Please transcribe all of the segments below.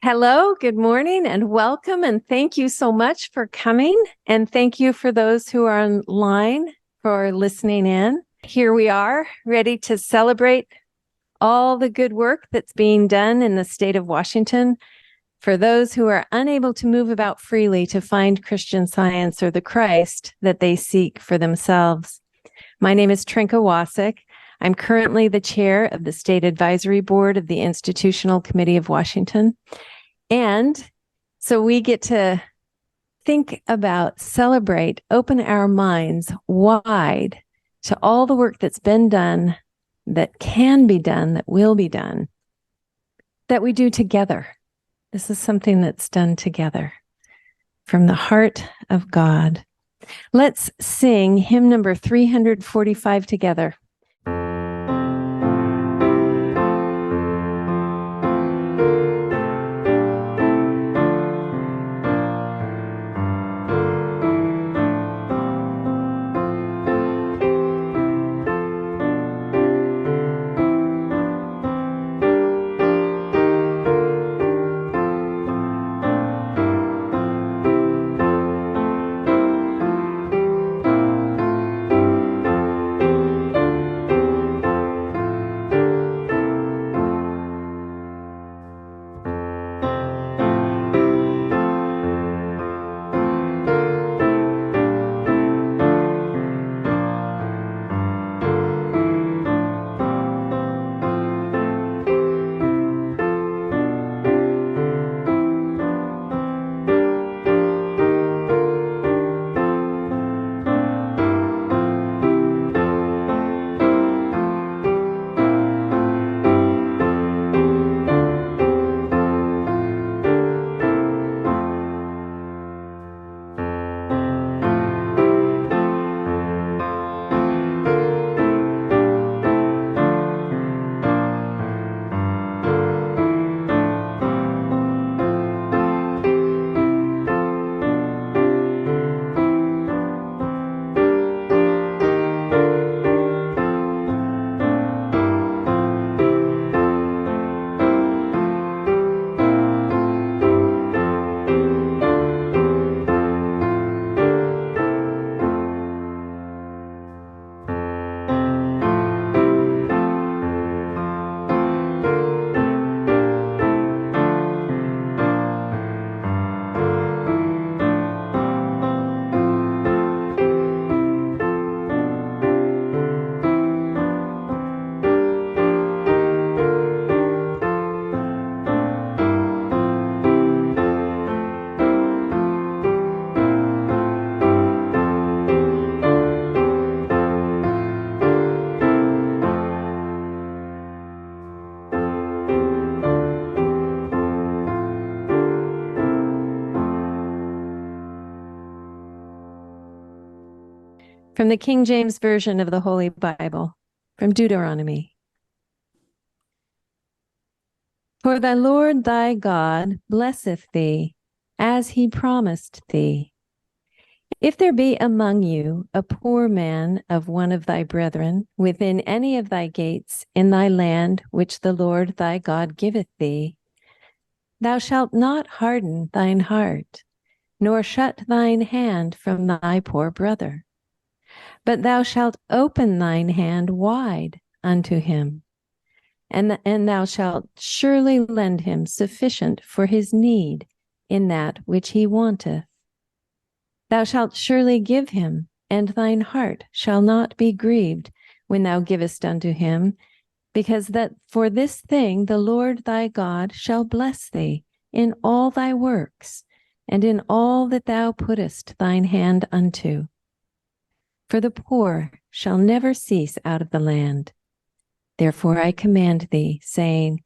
Hello, good morning, and welcome. And thank you so much for coming. And thank you for those who are online for listening in. Here we are, ready to celebrate all the good work that's being done in the state of Washington for those who are unable to move about freely to find Christian Science or the Christ that they seek for themselves. My name is Trinka Wasik. I'm currently the chair of the State Advisory Board of the Institutional Committee of Washington. And so we get to think about, celebrate, open our minds wide to all the work that's been done, that can be done, that will be done, that we do together. This is something that's done together from the heart of God. Let's sing hymn number 345 together. From the King James Version of the Holy Bible, from Deuteronomy. For the Lord thy God blesseth thee, as he promised thee. If there be among you a poor man of one of thy brethren within any of thy gates in thy land which the Lord thy God giveth thee, thou shalt not harden thine heart, nor shut thine hand from thy poor brother. But thou shalt open thine hand wide unto him, and thou shalt surely lend him sufficient for his need in that which he wanteth. Thou shalt surely give him, and thine heart shall not be grieved when thou givest unto him, because that for this thing the Lord thy God shall bless thee in all thy works, and in all that thou puttest thine hand unto. For the poor shall never cease out of the land. Therefore I command thee, saying,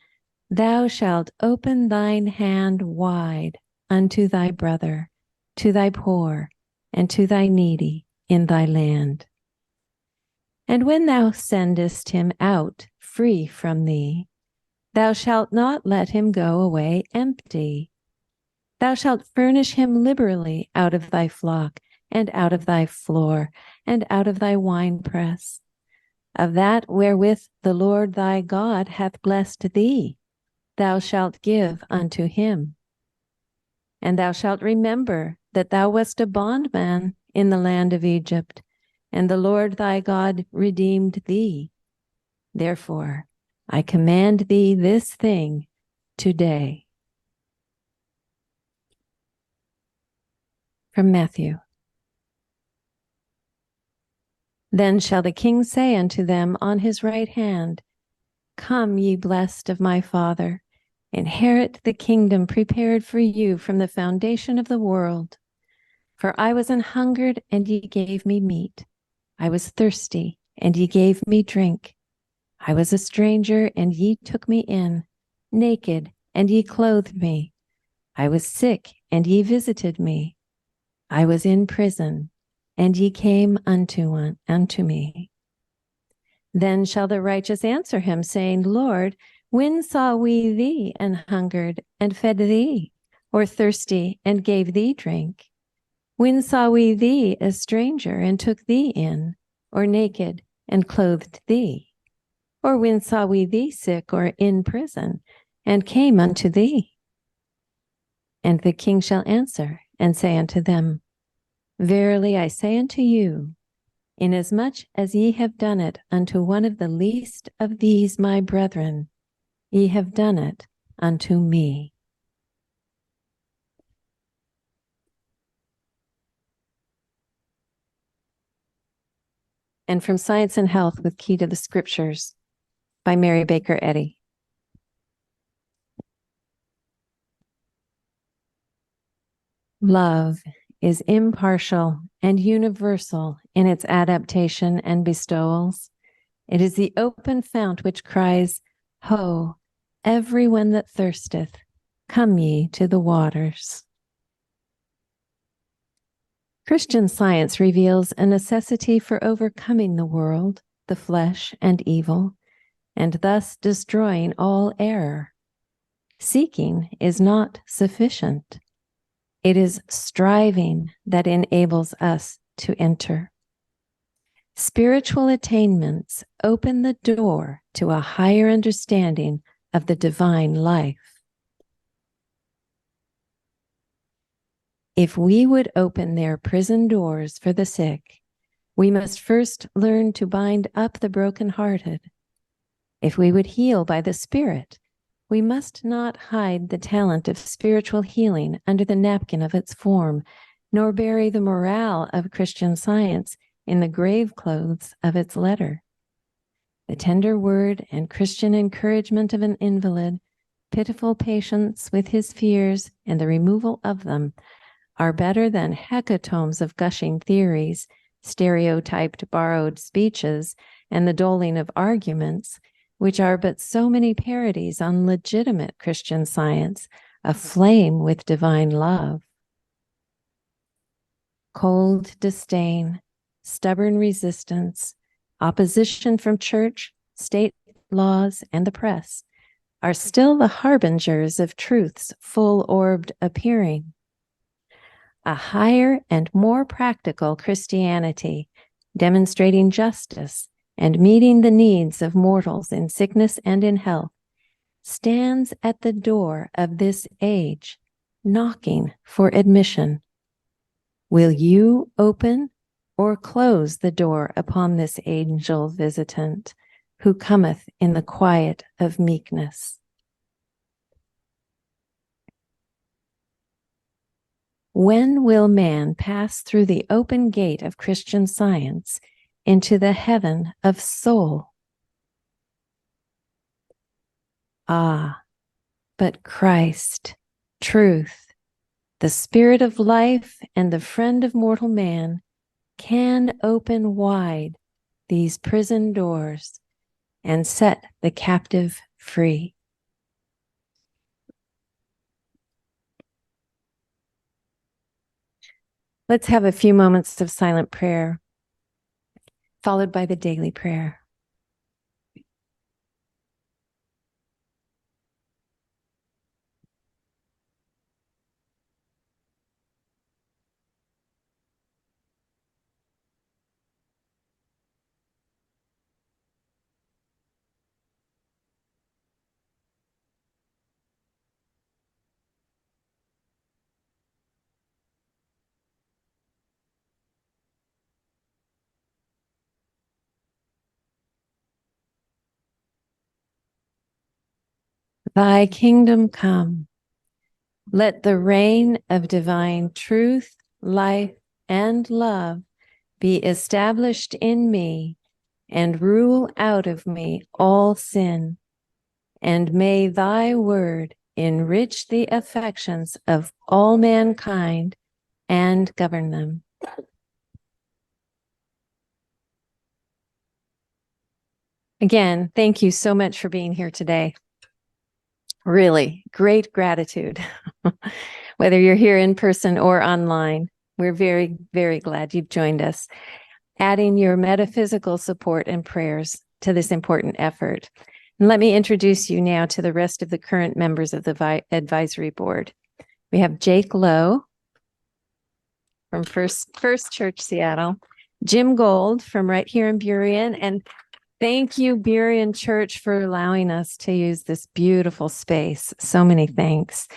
Thou shalt open thine hand wide unto thy brother, to thy poor, and to thy needy in thy land. And when thou sendest him out free from thee, thou shalt not let him go away empty. Thou shalt furnish him liberally out of thy flock, and out of thy floor, and out of thy winepress, of that wherewith the Lord thy God hath blessed thee, thou shalt give unto him. And thou shalt remember that thou wast a bondman in the land of Egypt, and the Lord thy God redeemed thee. Therefore, I command thee this thing today. From Matthew. Then shall the king say unto them on his right hand, Come, ye blessed of my Father, inherit the kingdom prepared for you from the foundation of the world. For I was an hungered, and ye gave me meat. I was thirsty, and ye gave me drink. I was a stranger, and ye took me in, naked, and ye clothed me. I was sick, and ye visited me. I was in prison, and ye came unto me. Then shall the righteous answer him, saying, Lord, when saw we thee an hungered, and fed thee, or thirsty, and gave thee drink? When saw we thee a stranger, and took thee in, or naked, and clothed thee? Or when saw we thee sick, or in prison, and came unto thee? And the king shall answer, and say unto them, Verily I say unto you, inasmuch as ye have done it unto one of the least of these my brethren, ye have done it unto me. And from Science and Health with Key to the Scriptures by Mary Baker Eddy. Love is impartial and universal in its adaptation and bestowals. It is the open fount which cries, Ho, everyone that thirsteth, come ye to the waters. Christian Science reveals a necessity for overcoming the world, the flesh, and evil, and thus destroying all error. Seeking is not sufficient. It is striving that enables us to enter. Spiritual attainments open the door to a higher understanding of the divine life. If we would open their prison doors for the sick, we must first learn to bind up the brokenhearted. If we would heal by the Spirit, we must not hide the talent of spiritual healing under the napkin of its form, nor bury the morale of Christian Science in the grave clothes of its letter. The tender word and Christian encouragement of an invalid, pitiful patience with his fears and the removal of them are better than hecatombs of gushing theories, stereotyped borrowed speeches, and the doling of arguments, which are but so many parodies on legitimate Christian Science, aflame with divine love. Cold disdain, stubborn resistance, opposition from church, state laws, and the press are still the harbingers of truth's full-orbed appearing. A higher and more practical Christianity, demonstrating justice and meeting the needs of mortals in sickness and in health, stands at the door of this age, knocking for admission. Will you open or close the door upon this angel visitant who cometh in the quiet of meekness? When will man pass through the open gate of Christian Science into the heaven of soul? Ah, but Christ, truth, the Spirit of life and the friend of mortal man, can open wide these prison doors and set the captive free. Let's have a few moments of silent prayer, followed by the daily prayer. Thy kingdom come. Let the reign of divine truth, life, and love be established in me and rule out of me all sin. And may thy word enrich the affections of all mankind and govern them. Again, thank you so much for being here today. Really great gratitude. Whether you're here in person or online, we're very, very glad you've joined us, adding your metaphysical support and prayers to this important effort. And let me introduce you now to the rest of the current members of the advisory board. We have Jake Lowe from First Church Seattle, Jim Gold from right here in Burien, and thank you, Burien Church, for allowing us to use this beautiful space. So many thanks.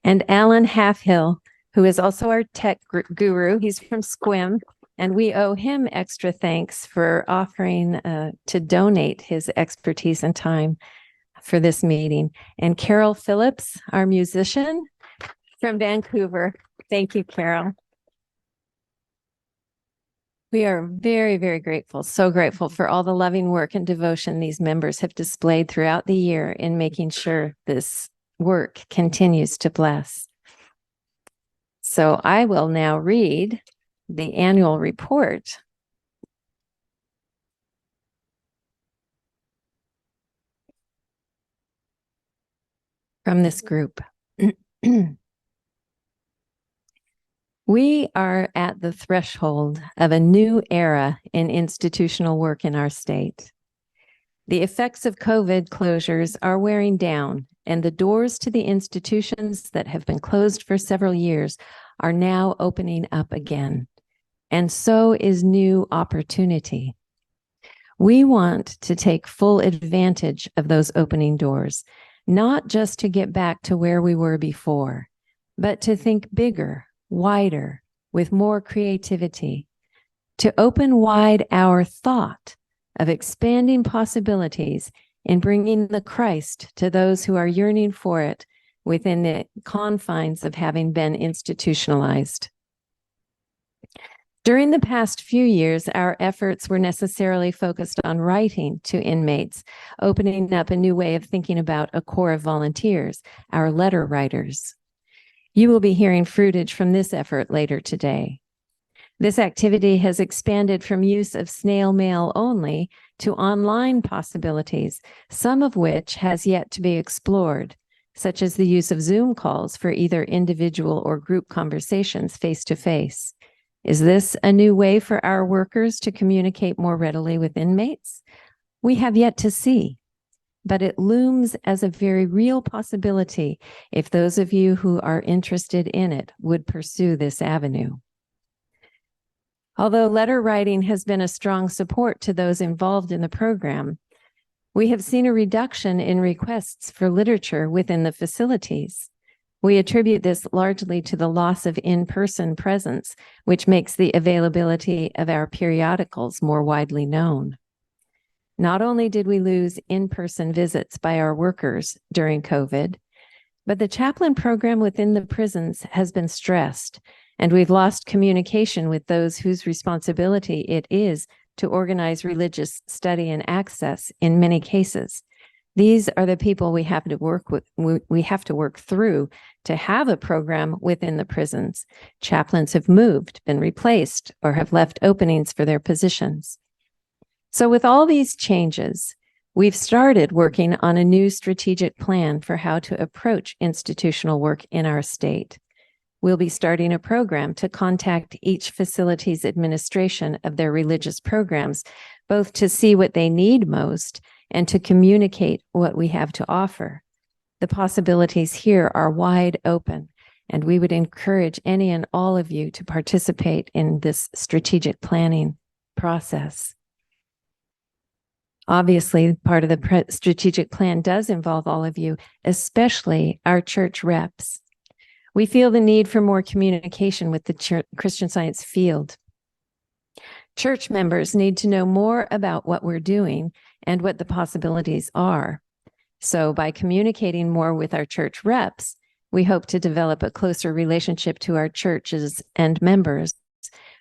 And Alan Halfhill, who is also our tech guru. He's from Squim, and we owe him extra thanks for offering to donate his expertise and time for this meeting. And Carol Phillips, our musician from Vancouver. Thank you, Carol. We are very, very grateful, so grateful for all the loving work and devotion these members have displayed throughout the year in making sure this work continues to bless. So I will now read the annual report. From this group. We are at the threshold of a new era in institutional work in our state. The effects of COVID closures are wearing down, and the doors to the institutions that have been closed for several years are now opening up again. And so is new opportunity. We want to take full advantage of those opening doors, not just to get back to where we were before, but to think bigger, wider, with more creativity, to open wide our thought of expanding possibilities in bringing the Christ to those who are yearning for it within the confines of having been institutionalized. During the past few years, our efforts were necessarily focused on writing to inmates, opening up a new way of thinking about a core of volunteers, our letter writers. You will be hearing fruitage from this effort later today. This activity has expanded from use of snail mail only to online possibilities, some of which has yet to be explored, such as the use of Zoom calls for either individual or group conversations face-to-face. Is this a new way for our workers to communicate more readily with inmates? We have yet to see, but it looms as a very real possibility if those of you who are interested in it would pursue this avenue. Although letter writing has been a strong support to those involved in the program, we have seen a reduction in requests for literature within the facilities. We attribute this largely to the loss of in-person presence, which makes the availability of our periodicals more widely known. Not only did we lose in-person visits by our workers during COVID, but the chaplain program within the prisons has been stressed, and we've lost communication with those whose responsibility it is to organize religious study and access in many cases. These are the people we have to work with. We have to work through to have a program within the prisons. Chaplains have moved, been replaced, or have left openings for their positions. So with all these changes, we've started working on a new strategic plan for how to approach institutional work in our state. We'll be starting a program to contact each facility's administration of their religious programs, both to see what they need most and to communicate what we have to offer. The possibilities here are wide open, and we would encourage any and all of you to participate in this strategic planning process. Obviously, part of the strategic plan does involve all of you, especially our church reps. We feel the need for more communication with the Christian Science field. Church members need to know more about what we're doing and what the possibilities are. So by communicating more with our church reps, we hope to develop a closer relationship to our churches and members,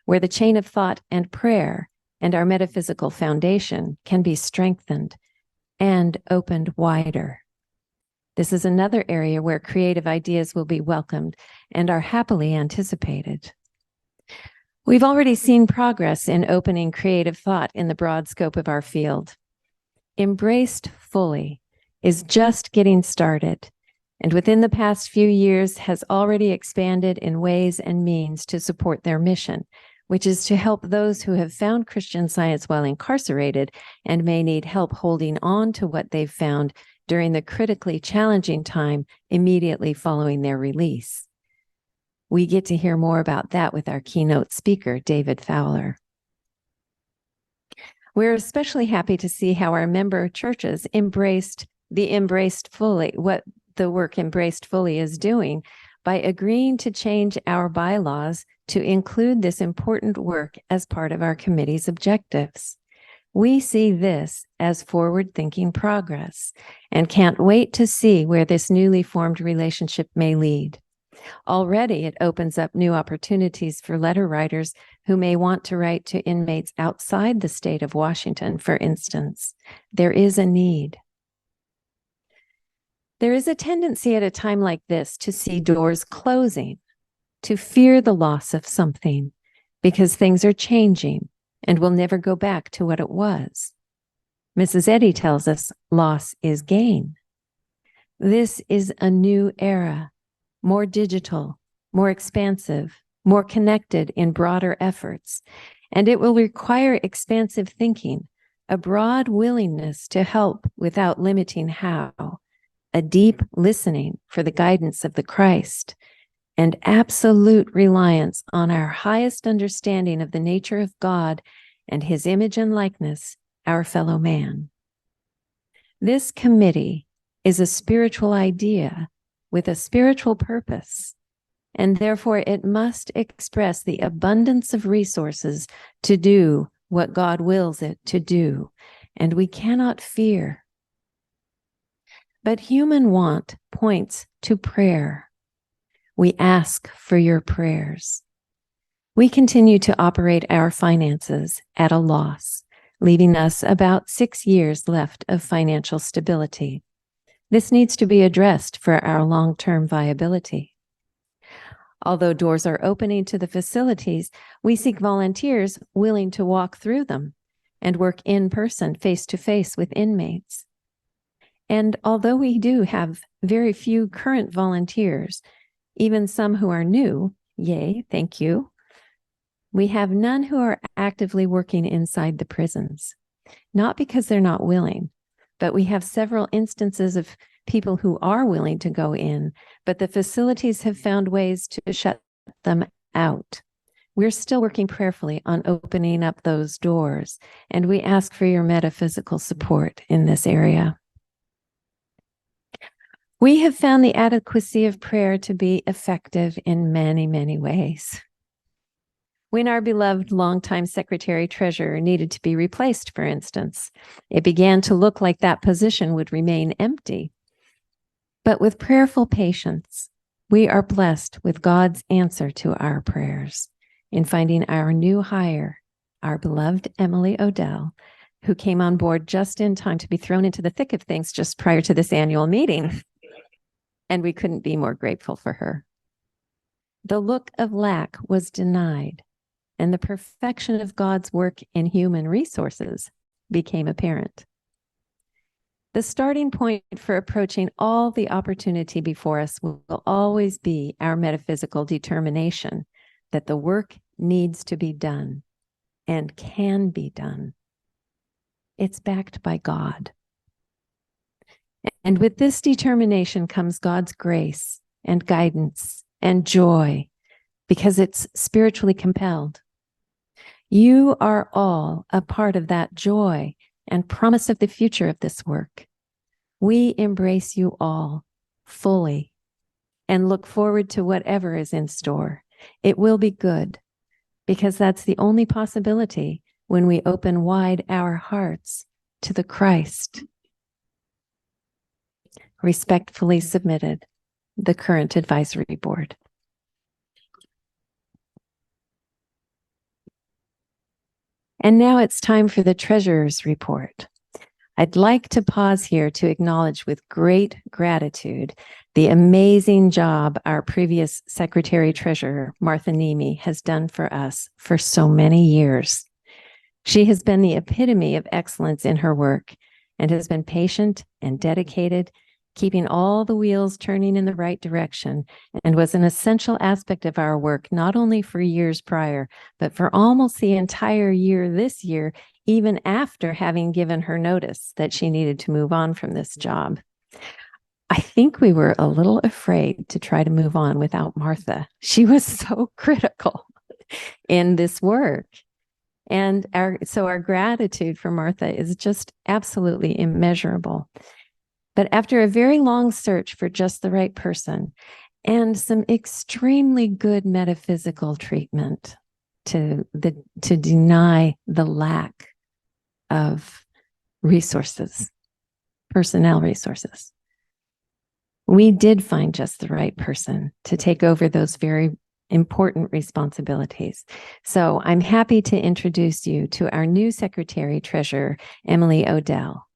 where the chain of thought and prayer and our metaphysical foundation can be strengthened and opened wider. This is another area where creative ideas will be welcomed and are happily anticipated. We've already seen progress in opening creative thought in the broad scope of our field. Embraced Fully is just getting started, and within the past few years has already expanded in ways and means to support their mission, which is to help those who have found Christian Science while incarcerated and may need help holding on to what they've found during the critically challenging time immediately following their release. We get to hear more about that with our keynote speaker, David Fowler. We're especially happy to see how our member churches embraced what the work Embraced Fully is doing by agreeing to change our bylaws to include this important work as part of our committee's objectives. We see this as forward-thinking progress and can't wait to see where this newly formed relationship may lead. Already, it opens up new opportunities for letter writers who may want to write to inmates outside the state of Washington, for instance. There is a need. There is a tendency at a time like this to see doors closing, to fear the loss of something, because things are changing and will never go back to what it was. Mrs. Eddy tells us loss is gain. This is a new era, more digital, more expansive, more connected in broader efforts, and it will require expansive thinking, a broad willingness to help without limiting how, a deep listening for the guidance of the Christ, and absolute reliance on our highest understanding of the nature of God and his image and likeness, our fellow man. This committee is a spiritual idea with a spiritual purpose, and therefore it must express the abundance of resources to do what God wills it to do, and we cannot fear. But human want points to prayer. We ask for your prayers. We continue to operate our finances at a loss, leaving us about 6 years left of financial stability. This needs to be addressed for our long-term viability. Although doors are opening to the facilities, we seek volunteers willing to walk through them and work in person, face-to-face with inmates. And although we do have very few current volunteers, even some who are new, yay, thank you, we have none who are actively working inside the prisons. Not because they're not willing, but we have several instances of people who are willing to go in, but the facilities have found ways to shut them out. We're still working prayerfully on opening up those doors, and we ask for your metaphysical support in this area. We have found the adequacy of prayer to be effective in many, many ways. When our beloved longtime secretary-treasurer needed to be replaced, for instance, it began to look like that position would remain empty. But with prayerful patience, we are blessed with God's answer to our prayers in finding our new hire, our beloved Emily Odell, who came on board just in time to be thrown into the thick of things just prior to this annual meeting. And we couldn't be more grateful for her. The look of lack was denied, and the perfection of God's work in human resources became apparent. The starting point for approaching all the opportunity before us will always be our metaphysical determination that the work needs to be done and can be done. It's backed by God. And with this determination comes God's grace and guidance and joy, because it's spiritually compelled. You are all a part of that joy and promise of the future of this work. We embrace you all fully and look forward to whatever is in store. It will be good, because that's the only possibility when we open wide our hearts to the Christ. Respectfully submitted, the current advisory board. And now it's time for the treasurer's report. I'd like to pause here to acknowledge with great gratitude the amazing job our previous secretary treasurer, Martha Nemi, has done for us for so many years. She has been the epitome of excellence in her work and has been patient and dedicated, keeping all the wheels turning in the right direction, and was an essential aspect of our work, not only for years prior, but for almost the entire year this year, even after having given her notice that she needed to move on from this job. I think we were a little afraid to try to move on without Martha. She was so critical in this work. And our gratitude for Martha is just absolutely immeasurable. But after a very long search for just the right person and some extremely good metaphysical treatment to deny the lack of resources, personnel resources, we did find just the right person to take over those very important responsibilities. So I'm happy to introduce you to our new secretary treasurer, Emily Odell.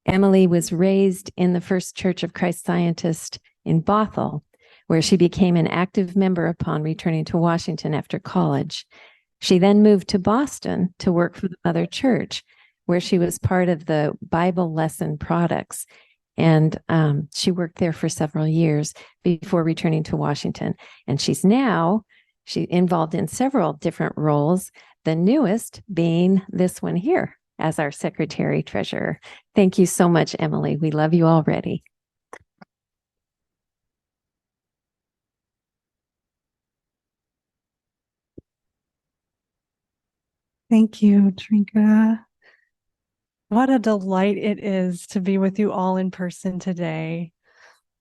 Emily was raised in the First Church of Christ Scientist in Bothell, where she became an active member upon returning to Washington after college. She then moved to Boston to work for the Mother Church, where she was part of the Bible lesson products. And she worked there for several years before returning to Washington. And she's involved in several different roles, the newest being this one here as our secretary treasurer. Thank you so much, Emily. We love you already. Thank you, Trinka. What a delight it is to be with you all in person today.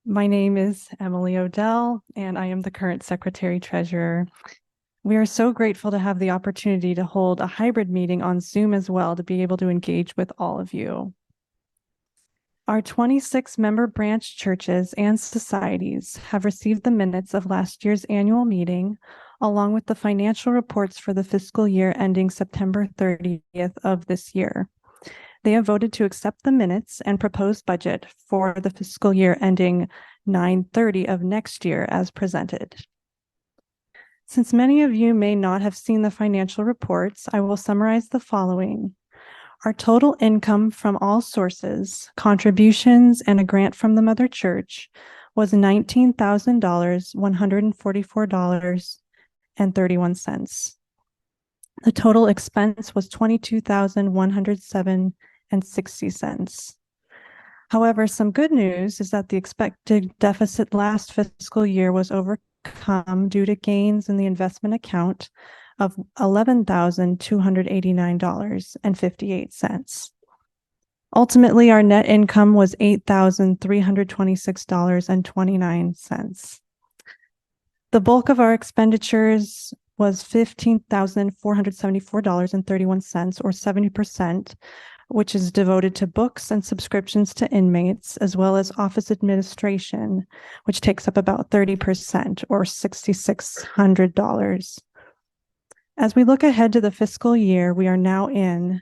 My name is Emily Odell, and I am the current secretary treasurer. We are so grateful to have the opportunity to hold a hybrid meeting on Zoom as well to be able to engage with all of you. Our 26 member branch churches and societies have received the minutes of last year's annual meeting, along with the financial reports for the fiscal year ending September 30th of this year. They have voted to accept the minutes and proposed budget for the fiscal year ending 9/30 of next year as presented. Since many of you may not have seen the financial reports, I will summarize the following. Our total income from all sources, contributions, and a grant from the Mother Church was $19,144.31. The total expense was $22,107.60. However, some good news is that the expected deficit last fiscal year was overcome due to gains in the investment account of $11,289.58. Ultimately, our net income was $8,326.29. The bulk of our expenditures was $15,474.31, or 70%, which is devoted to books and subscriptions to inmates, as well as office administration, which takes up about 30%, or $6,600. As we look ahead to the fiscal year we are now in,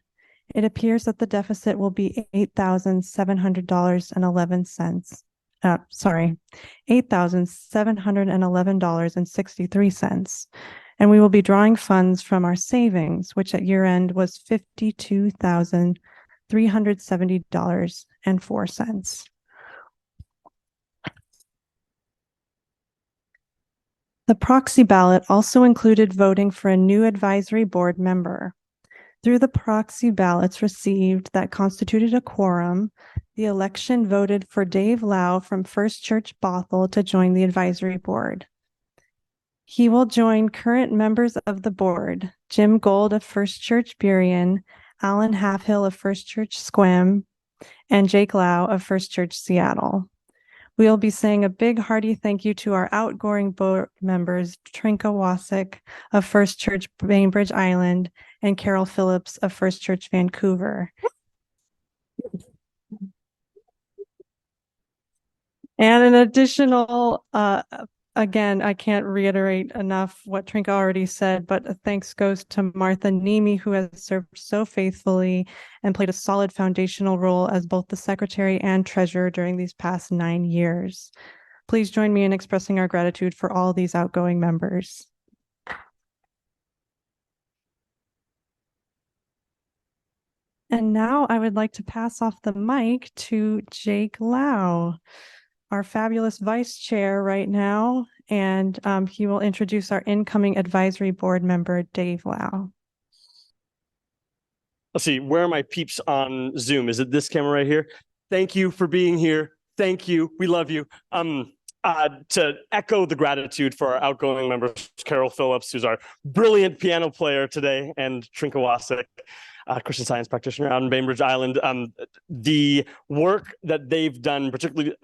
it appears that the deficit will be $8,711.63, and we will be drawing funds from our savings, which at year end was $52,370.04. The proxy ballot also included voting for a new advisory board member. Through the proxy ballots received that constituted a quorum, the election voted for Dave Lau from First Church Bothell to join the advisory board. He will join current members of the board, Jim Gold of First Church Burien, Alan Halfhill of First Church Squam, and Jake Lau of First Church Seattle. We'll be saying a big hearty thank you to our outgoing board members, Trinka Wasik of First Church Bainbridge Island and Carol Phillips of First Church Vancouver. And an additional, again, I can't reiterate enough what Trinka already said, but a thanks goes to Martha Nemi, who has served so faithfully and played a solid foundational role as both the secretary and treasurer during these past 9 years. Please join me in expressing our gratitude for all these outgoing members. And now I would like to pass off the mic to Jake Lau, our fabulous vice chair right now, and he will introduce our incoming advisory board member, Dave Lau. Let's see, where are my peeps on Zoom? Is it this camera right here? Thank you for being here. Thank you. We love you. To echo the gratitude for our outgoing members, Carol Phillips, who's our brilliant piano player today, and Trinka Wasik, Christian Science practitioner out in Bainbridge Island. The work that they've done, particularly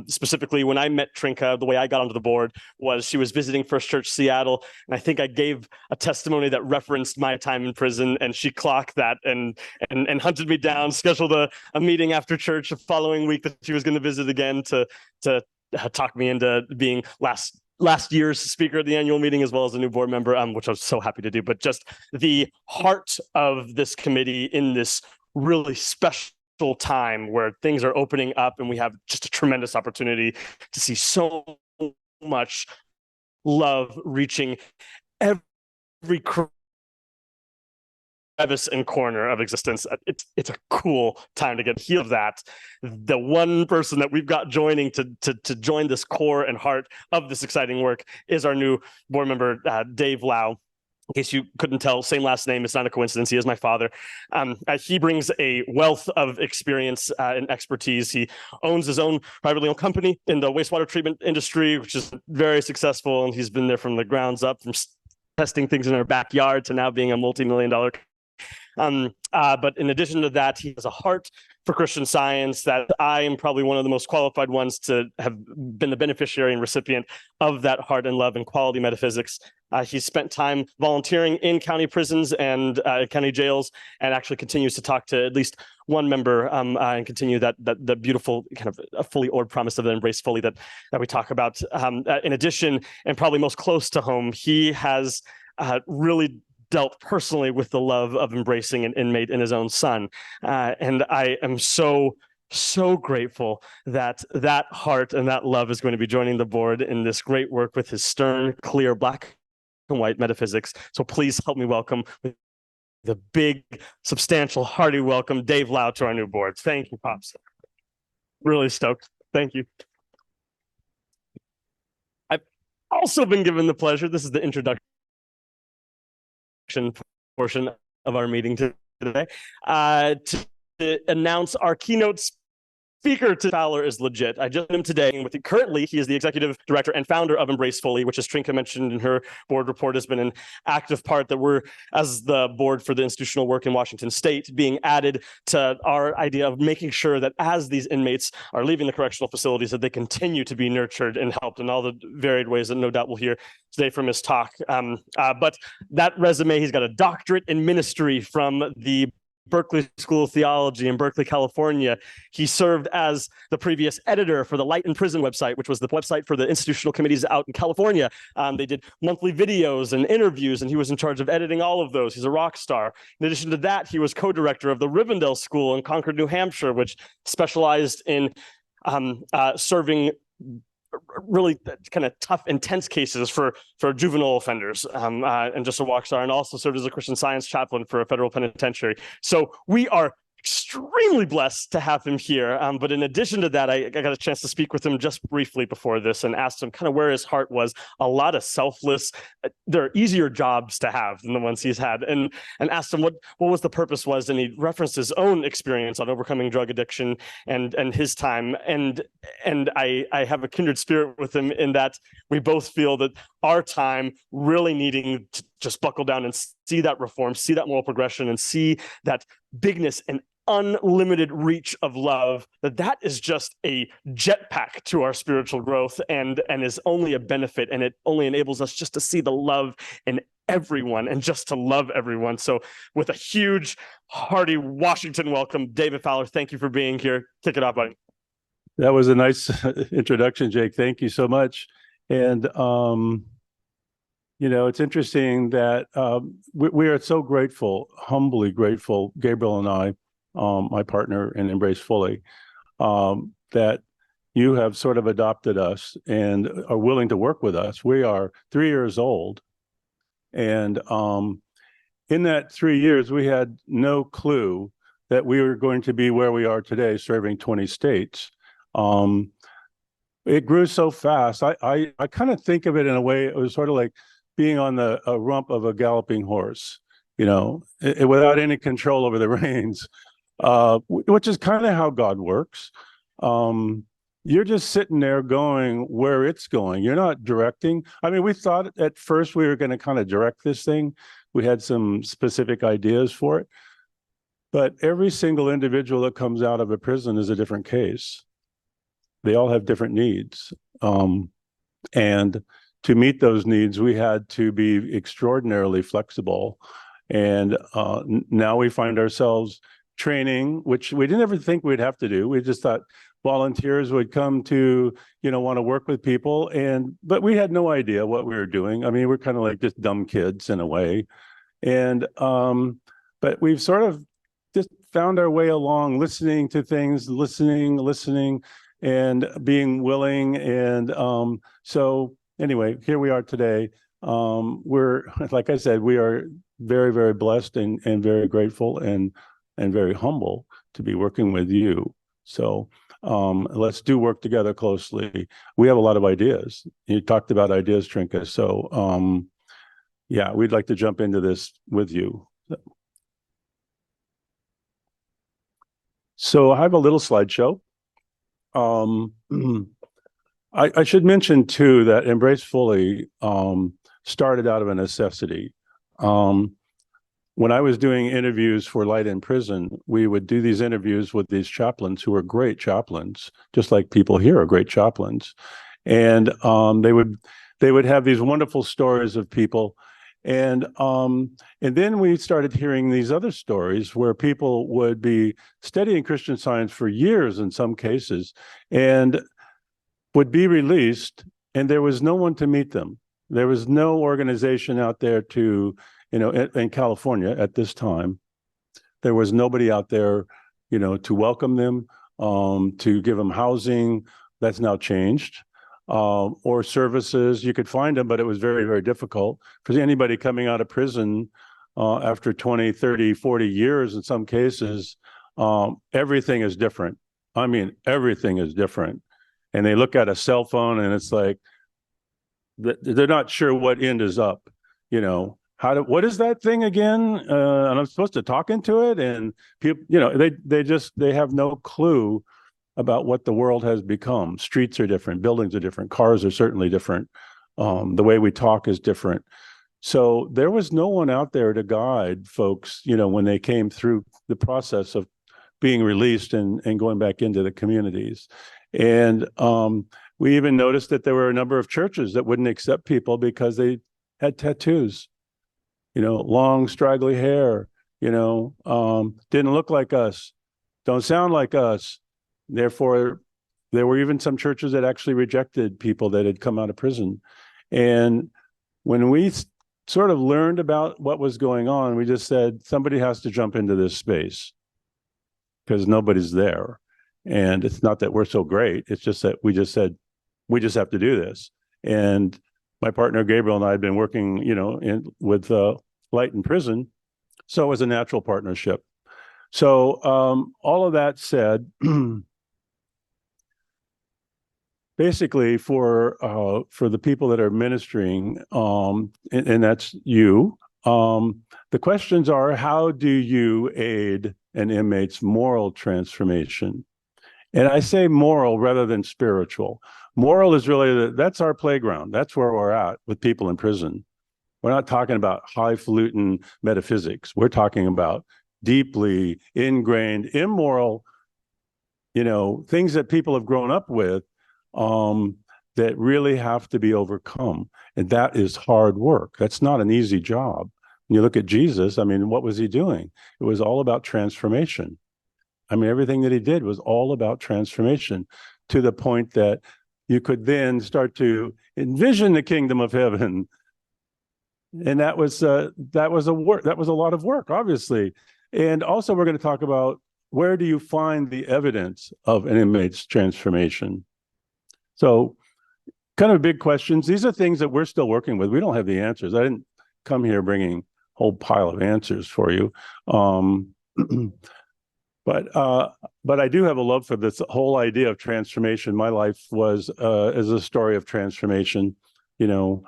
specifically when I met Trinka, the way I got onto the board was she was visiting First Church Seattle, and I think I gave a testimony that referenced my time in prison, and she clocked that and hunted me down, scheduled a meeting after church the following week that she was going to visit again to talk me into being last year's speaker at the annual meeting, as well as a new board member, which I was so happy to do. But just the heart of this committee in this really special time where things are opening up and we have just a tremendous opportunity to see so much love reaching every crevice and corner of existence. It's a cool time to get healed of that. The one person that we've got joining to join this core and heart of this exciting work is our new board member, Dave Lau. In case you couldn't tell, same last name. It's not a coincidence. He is my father. He brings a wealth of experience and expertise. He owns his own privately owned company in the wastewater treatment industry, which is very successful. And he's been there from the grounds up, from testing things in our backyard to now being a multi-million-dollar. But in addition to that, he has a heart for Christian Science that I am probably one of the most qualified ones to have been the beneficiary and recipient of that heart and love and quality metaphysics. He's spent time volunteering in county prisons and county jails, and actually continues to talk to at least one member and continue the beautiful kind of a fully orbed promise of the embrace fully that we talk about. In addition, and probably most close to home, he has really dealt personally with the love of embracing an inmate in his own son. And I am so grateful that heart and that love is going to be joining the board in this great work with his stern, clear, black and white metaphysics. So please help me welcome with the big, substantial, hearty welcome, Dave Lau, to our new board. Thank you, Pops. Really stoked. Thank you. I've also been given the pleasure, this is the introduction portion of our meeting today, to announce our keynote speaker. Fowler is legit. I just met him today. Currently, he is the executive director and founder of Embrace Fully, which, as Trinka mentioned in her board report, has been an active part that we're, as the board for the institutional work in Washington State, being added to our idea of making sure that as these inmates are leaving the correctional facilities, that they continue to be nurtured and helped in all the varied ways that no doubt we'll hear today from his talk. But that resume, he's got a doctorate in ministry from the Berkeley School of Theology in Berkeley, California. He served as the previous editor for the Light in Prison website, which was the website for the institutional committees out in California. They did monthly videos and interviews, and he was in charge of editing all of those. He's a rock star. In addition to that, he was co-director of the Rivendell School in Concord, New Hampshire, which specialized in serving really kind of tough, intense cases for juvenile offenders, and just a rock star, and also served as a Christian Science chaplain for a federal penitentiary. So we are extremely blessed to have him here. But in addition to that, I got a chance to speak with him just briefly before this and asked him kind of where his heart was. A lot of selfless, there are easier jobs to have than the ones he's had, and asked him what was the purpose was, and he referenced his own experience on overcoming drug addiction and his time. And I have a kindred spirit with him in that we both feel that our time really needing to just buckle down and see that reform, see that moral progression, and see that bigness and unlimited reach of love, that is just a jetpack to our spiritual growth, and is only a benefit, and it only enables us just to see the love in everyone and just to love everyone. So with a huge, hearty Washington welcome, David Fowler, thank you for being here. Kick it off, buddy. That was a nice introduction, Jake. Thank you so much. And it's interesting that we are so grateful, humbly grateful, Gabriel and I, my partner in Embrace Fully, that you have sort of adopted us and are willing to work with us. We are 3 years old. And in that 3 years, we had no clue that we were going to be where we are today, serving 20 states. It grew so fast. I kind of think of it in a way, it was sort of like being on a rump of a galloping horse, without any control over the reins, which is kind of how God works. You're just sitting there going where it's going. You're not directing. I mean, we thought at first we were going to kind of direct this thing. We had some specific ideas for it. But every single individual that comes out of a prison is a different case. They all have different needs. And to meet those needs, we had to be extraordinarily flexible. And now we find ourselves training, which we didn't ever think we'd have to do. We just thought volunteers would come to, want to work with people. But we had no idea what we were doing. I mean, we're kind of like just dumb kids in a way. And but we've sort of just found our way along, listening to things, listening, and being willing. And so anyway, here we are today. We're, like I said, we are very, very blessed and very grateful and very humble to be working with you. So let's do work together closely. We have a lot of ideas. You talked about ideas, Trinka. So yeah, we'd like to jump into this with you. So I have a little slideshow. I should mention too that Embrace Fully started out of a necessity. When I was doing interviews for Light in Prison, we would do these interviews with these chaplains who were great chaplains, just like people here are great chaplains. And they would have these wonderful stories of people. And then we started hearing these other stories where people would be studying Christian Science for years in some cases and would be released, and there was no one to meet them. There was no organization out there to, in California at this time, there was nobody out there, to welcome them, to give them housing. That's now changed. Or services. You could find them, but it was very, very difficult for anybody coming out of prison after 20, 30, 40 years in some cases. Everything is different. I mean, everything is different. And they look at a cell phone and it's like, they're not sure what end is up, what is that thing again? And I'm supposed to talk into it. And people, they have no clue about what the world has become. Streets are different, buildings are different, cars are certainly different. The way we talk is different. So there was no one out there to guide folks, when they came through the process of being released and going back into the communities. And we even noticed that there were a number of churches that wouldn't accept people because they had tattoos, long straggly hair, didn't look like us, don't sound like us. Therefore, there were even some churches that actually rejected people that had come out of prison. And when we sort of learned about what was going on, we just said, somebody has to jump into this space because nobody's there. And it's not that we're so great. It's just that we just said, we just have to do this. And my partner, Gabriel, and I had been working, with Light in Prison. So it was a natural partnership. So all of that said, basically for the people that are ministering, and that's you, the questions are, how do you aid an inmate's moral transformation? And I say moral rather than spiritual. Moral is really, that's our playground. That's where we're at with people in prison. We're not talking about highfalutin metaphysics. We're talking about deeply ingrained, immoral, things that people have grown up with, that really have to be overcome. And that is hard work. That's not an easy job. When you look at Jesus, I mean, what was he doing? It was all about transformation. I mean, everything that he did was all about transformation, to the point that you could then start to envision the kingdom of heaven. And that was a lot of work, obviously. And also we're going to talk about, where do you find the evidence of an inmate's transformation? So kind of big questions. These are things that we're still working with. We don't have the answers. I didn't come here bringing a whole pile of answers for you. But I do have a love for this whole idea of transformation. My life is a story of transformation, and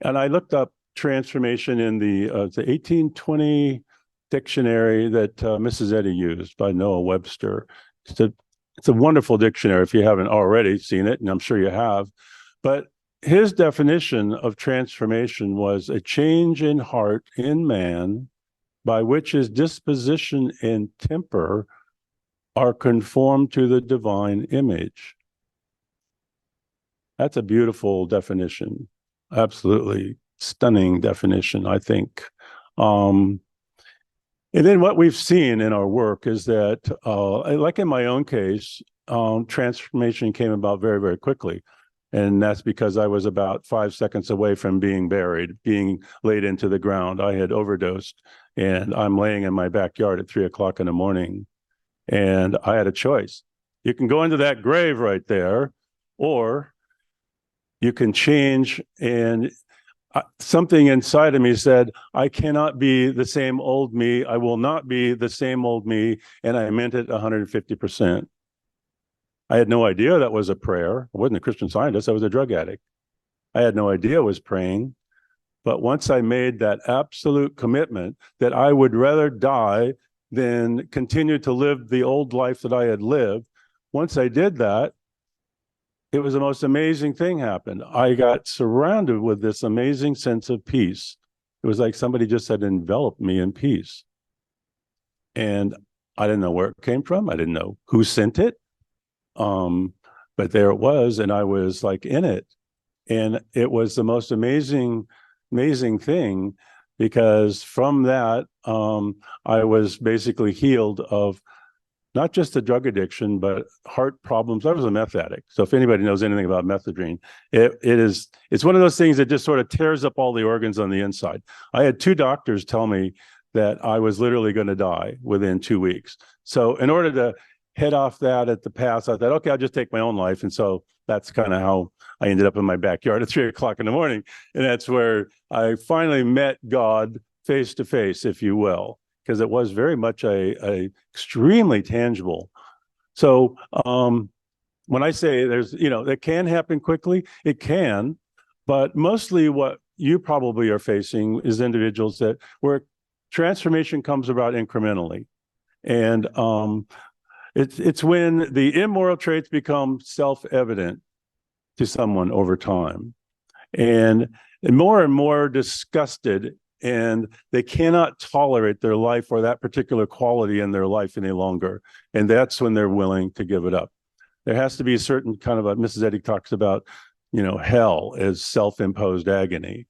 I looked up transformation in the 1820 dictionary that Mrs. Eddy used by Noah Webster. It's a wonderful dictionary if you haven't already seen it, and I'm sure you have. But his definition of transformation was a change in heart in man by which his disposition and temper are conformed to the divine image. That's a beautiful definition. Absolutely stunning definition, I think. And then what we've seen in our work is that, like in my own case, transformation came about very, very quickly. And that's because I was about 5 seconds away from being buried, being laid into the ground. I had overdosed, and I'm laying in my backyard at 3 o'clock in the morning. And I had a choice. You can go into that grave right there, or you can change. And something inside of me said, I cannot be the same old me. I will not be the same old me. And I meant it 150%. I had no idea that was a prayer. I wasn't a Christian Scientist. I was a drug addict. I had no idea I was praying. But once I made that absolute commitment that I would rather die than continue to live the old life that I had lived, once I did that, it was the most amazing thing happened. I got surrounded with this amazing sense of peace. It was like somebody just had enveloped me in peace. And I didn't know where it came from. I didn't know who sent it. But there it was, and I was like in it. And it was the most amazing thing, because from that, I was basically healed of not just a drug addiction, but heart problems. I was a meth addict. So if anybody knows anything about methadone, it's one of those things that just sort of tears up all the organs on the inside. I had 2 doctors tell me that I was literally going to die within 2 weeks. So in order to head off that at the pass, I thought, okay, I'll just take my own life. And so that's kind of how I ended up in my backyard at 3 o'clock in the morning. And that's where I finally met God face to face, if you will, because it was very much a extremely tangible. So when I say that can happen quickly, it can, but mostly what you probably are facing is individuals where transformation comes about incrementally. And it's when the immoral traits become self-evident to someone over time, and more disgusted, and they cannot tolerate their life or that particular quality in their life any longer. And that's when they're willing to give it up. There has to be a certain kind of Mrs. Eddy talks about, hell as self-imposed agony.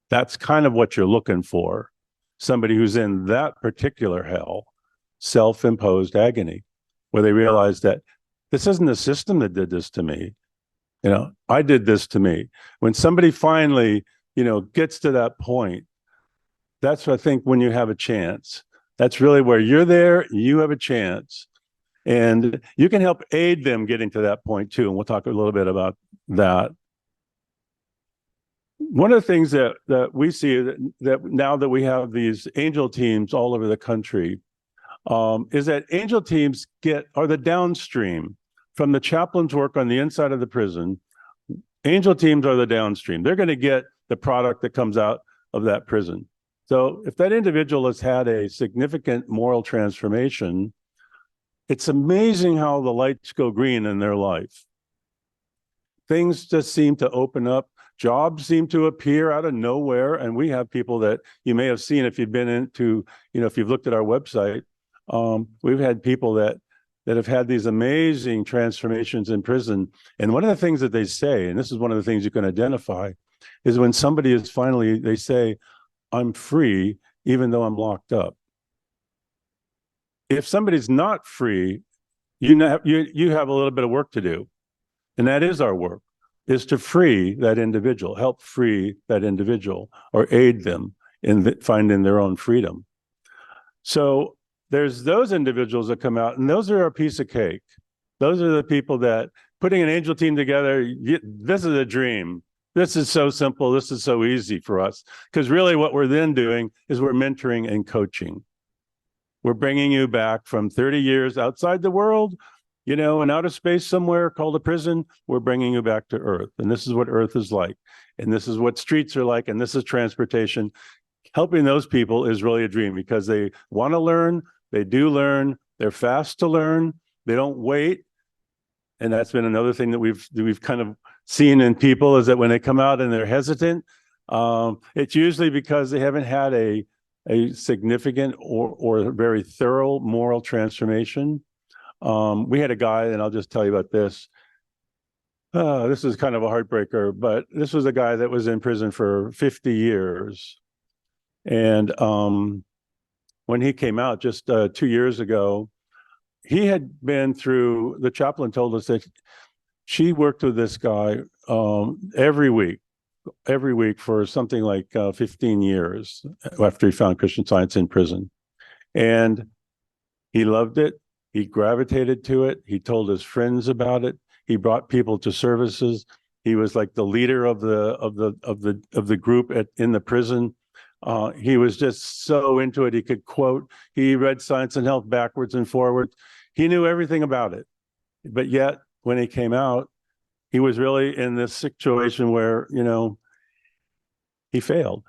That's kind of what you're looking for. Somebody who's in that particular hell, self-imposed agony, where they realize that this isn't the system that did this to me. I did this to me. When somebody finally, gets to that point, that's, I think, when you have a chance. That's really where you're there, you have a chance. And you can help aid them getting to that point too. And we'll talk a little bit about that. One of the things that we see that now that we have these angel teams all over the country, is that angel teams are the downstream from the chaplain's work on the inside of the prison. Angel teams are the downstream. They're going to get the product that comes out of that prison. So if that individual has had a significant moral transformation, it's amazing how the lights go green in their life. Things just seem to open up. Jobs seem to appear out of nowhere. And we have people that you may have seen if you've been into, if you've looked at our website. We've had people that have had these amazing transformations in prison. And one of the things that they say, and this is one of the things you can identify, is when somebody is finally, they say, I'm free, even though I'm locked up. If somebody's not free, you have a little bit of work to do, and that is our work, is to free that individual, help free that individual, or aid them in finding their own freedom. So there's those individuals that come out, and those are a piece of cake. Those are the people that putting an angel team together, this is a dream. This is so simple. This is so easy for us. Because really what we're then doing is we're mentoring and coaching. We're bringing you back from 30 years outside the world, in outer space somewhere called a prison. We're bringing you back to Earth. And this is what Earth is like. And this is what streets are like. And this is transportation. Helping those people is really a dream because they want to learn. They do learn. They're fast to learn. They don't wait. And that's been another thing that we've kind of seen in people, is that when they come out and they're hesitant, it's usually because they haven't had a significant or very thorough moral transformation. We had a guy, and I'll just tell you about this. This is kind of a heartbreaker, but this was a guy that was in prison for 50 years. And when he came out just 2 years ago, he had been through, the chaplain told us that she worked with this guy every week for something like 15 years after he found Christian Science in prison. And he loved it. He gravitated to it. He told his friends about it. He brought people to services. He was like the leader of the group in the prison. He was just so into it. He could quote. He read Science and Health backwards and forwards. He knew everything about it. But yet, when he came out, he was really in this situation where, he failed.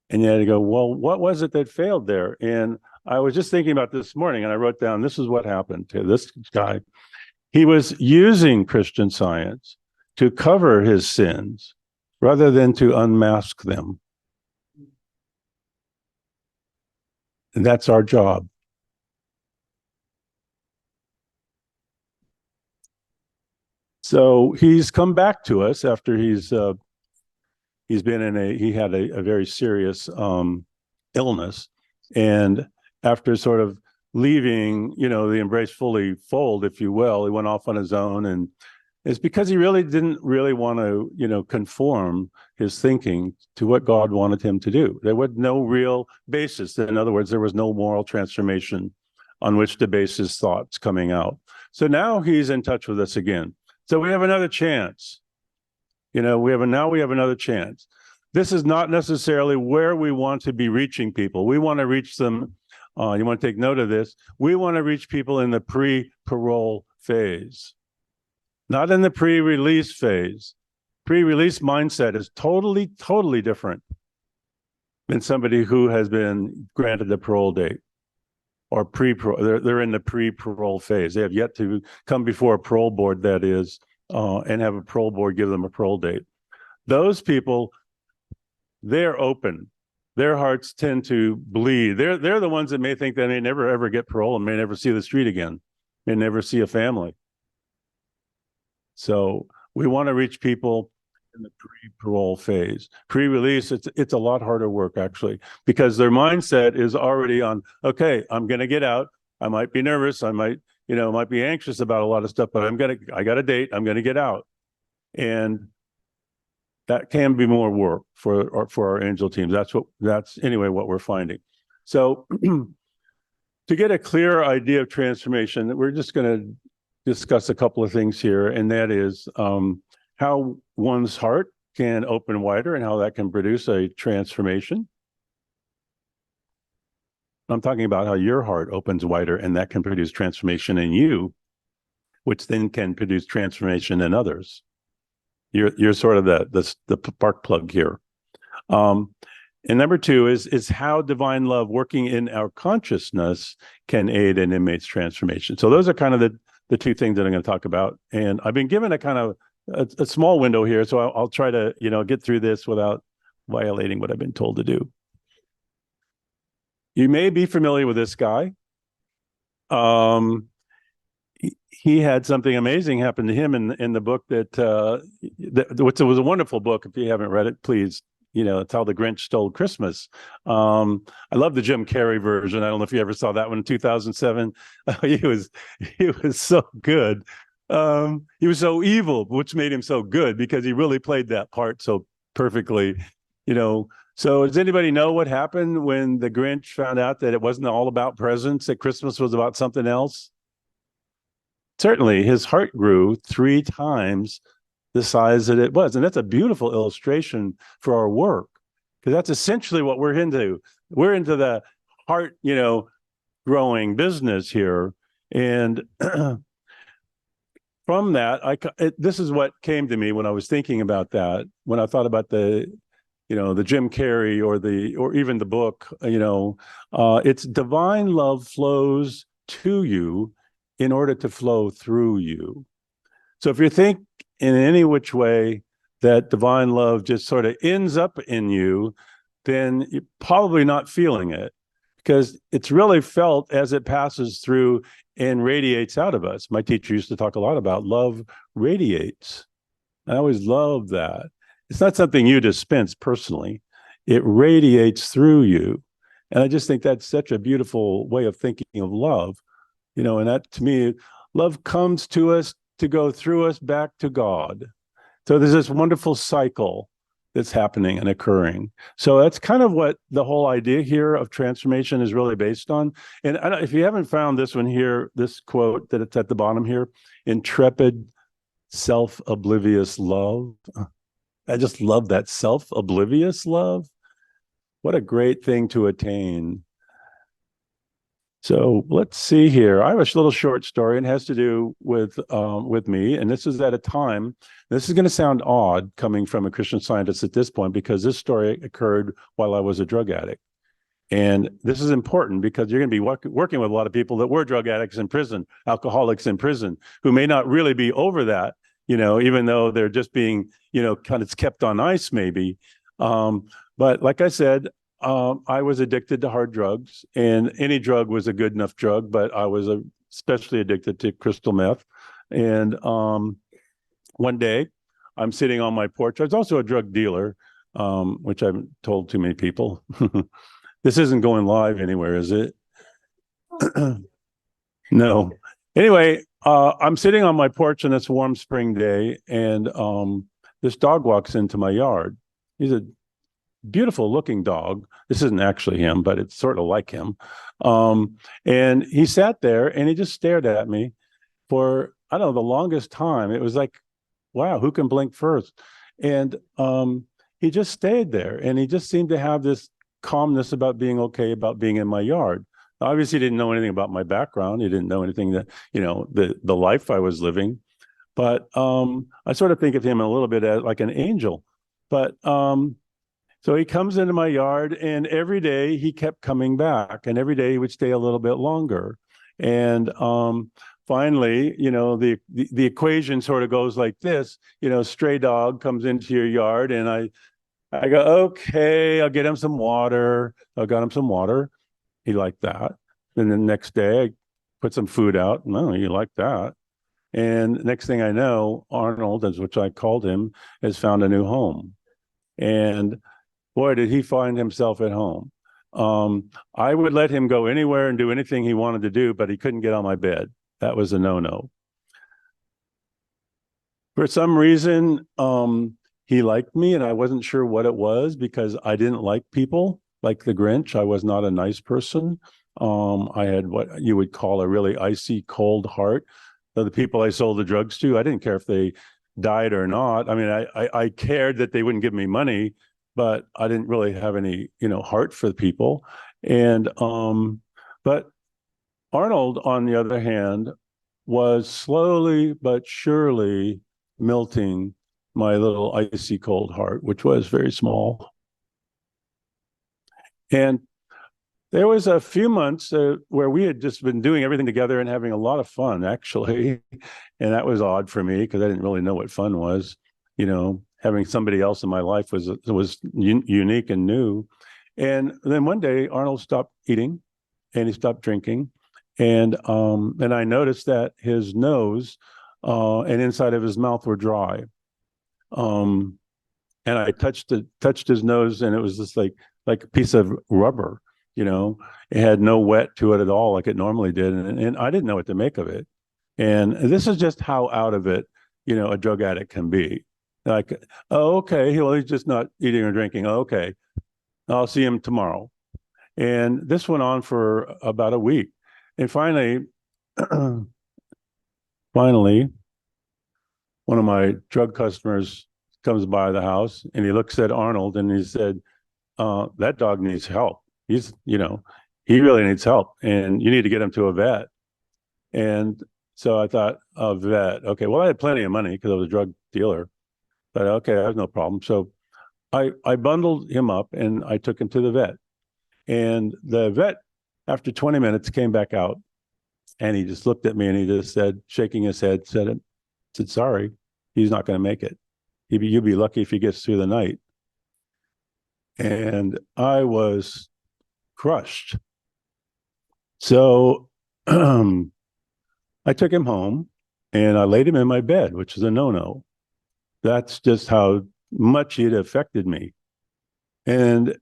And you had to go, well, what was it that failed there? And I was just thinking about this morning, and I wrote down, this is what happened to this guy. He was using Christian Science to cover his sins rather than to unmask them. And that's our job. So he's come back to us after he had a very serious illness, and after sort of leaving, the Embrace Fully fold, if you will, he went off on his own, and it's because he really didn't want to, conform his thinking to what God wanted him to do. There was no real basis. In other words, there was no moral transformation on which to base his thoughts coming out. So now he's in touch with us again. So we have another chance. We have another chance. This is not necessarily where we want to be reaching people. We want to reach them. You want to take note of this. We want to reach people in the pre-parole phase, not in the pre-release phase. Pre-release mindset is totally, totally different than somebody who has been granted a parole date or pre-parole. They're in the pre-parole phase. They have yet to come before a parole board, that is, and have a parole board give them a parole date. Those people, they're open. Their hearts tend to bleed. They're the ones that may think they may never ever get parole and may never see the street again, may never see a family. So we want to reach people in the pre-parole phase. Pre-release, it's a lot harder work, actually, because their mindset is already on, okay, I'm going to get out. I might be nervous. I might be anxious about a lot of stuff, but I got a date. I'm going to get out. And that can be more work for our angel teams. That's anyway what we're finding. So to get a clear idea of transformation, we're just going to discuss a couple of things here, and that is how one's heart can open wider and how that can produce a transformation. I'm talking about how your heart opens wider and that can produce transformation in you, which then can produce transformation in others. You're sort of the spark plug here. And number two is how divine love working in our consciousness can aid an inmate's transformation. So those are kind of the two things that I'm going to talk about. And I've been given a kind of a small window here, so I'll try to get through this without violating what I've been told to do. You may be familiar with this guy. He had something amazing happen to him in the book which was a wonderful book. If you haven't read it, please, it's how the Grinch stole Christmas. I love the Jim Carrey version. I don't know if you ever saw that one in 2007. He was so good. He was so evil, which made him so good because he really played that part so perfectly. So does anybody know what happened when the Grinch found out that it wasn't all about presents, that Christmas was about something else? Certainly, his heart grew 3 times the size that it was. And that's a beautiful illustration for our work, because that's essentially what we're into. We're into the heart, growing business here. And from that, this is what came to me when I was thinking about that, when I thought about the Jim Carrey or even the book, it's divine love flows to you in order to flow through you. So if you think in any which way that divine love just sort of ends up in you, then you're probably not feeling it, because it's really felt as it passes through and radiates out of us. My teacher used to talk a lot about love radiates. I always loved that. It's not something you dispense personally. It radiates through you. And I just think that's such a beautiful way of thinking of love. And that, to me, love comes to us to go through us back to God. So there's this wonderful cycle that's happening and occurring. So that's kind of what the whole idea here of transformation is really based on. And if you haven't found this one here, this quote that it's at the bottom here, intrepid, self-oblivious love. I just love that, self-oblivious love. What a great thing to attain. So let's see here. I have a little short story, and it has to do with me. And this is at a time. This is going to sound odd coming from a Christian Scientist at this point, because this story occurred while I was a drug addict. And this is important because you're going to be working with a lot of people that were drug addicts in prison, alcoholics in prison, who may not really be over that, even though they're just being, kind of kept on ice maybe. But like I said, I was addicted to hard drugs, and any drug was a good enough drug, but I was especially addicted to crystal meth. And one day I'm sitting on my porch. I was also a drug dealer, which I haven't told too many people. This isn't going live anywhere, is it? No. Anyway, I'm sitting on my porch on this warm spring day, and this dog walks into my yard. He's a beautiful looking dog. This isn't actually him, but it's sort of like him. And he sat there and he just stared at me for, I don't know, the longest time. It was like, wow, who can blink first? And he just stayed there, and he just seemed to have this calmness about being okay about being in my yard. Obviously, he didn't know anything about my background. He didn't know anything that, the life I was living. But I sort of think of him a little bit as like an angel. But so he comes into my yard, and every day he kept coming back, and every day he would stay a little bit longer. And finally, the equation sort of goes like this, stray dog comes into your yard, and I go, okay, I'll get him some water. I got him some water. He liked that. And the next day I put some food out. No, he liked that. And next thing I know, Arnold, as which I called him, has found a new home. And boy, did he find himself at home. I would let him go anywhere and do anything he wanted to do, but he couldn't get on my bed. That was a no-no. For some reason, he liked me, and I wasn't sure what it was, because I didn't like people like the Grinch. I was not a nice person. I had what you would call a really icy, cold heart. The people I sold the drugs to, I didn't care if they died or not. I mean, I cared that they wouldn't give me money, but I didn't really have any, heart for the people. And but Arnold, on the other hand, was slowly but surely melting my little icy cold heart, which was very small. And there was a few months where we had just been doing everything together and having a lot of fun, actually. And that was odd for me, because I didn't really know what fun was. Having somebody else in my life was unique and new. And then one day Arnold stopped eating, and he stopped drinking. And I noticed that his nose and inside of his mouth were dry. And and I touched his nose, and it was just like a piece of rubber. It had no wet to it at all, like it normally did, and I didn't know what to make of it. And this is just how out of it, a drug addict can be. Like, oh, okay, well, he's just not eating or drinking. Oh, okay, I'll see him tomorrow. And this went on for about a week, and finally, finally, one of my drug customers comes by the house, and he looks at Arnold, and he said, "That dog needs help. He really needs help, and you need to get him to a vet." And so I thought, a vet. Okay, well, I had plenty of money because I was a drug dealer. But okay, I have no problem. So I bundled him up and I took him to the vet. And the vet, after 20 minutes, came back out, and he just looked at me and he just said, shaking his head, said, "Sorry, he's not going to make it. You'll be lucky if he gets through the night." And I was crushed. So I took him home and I laid him in my bed, which is a no-no. That's just how much it affected me. And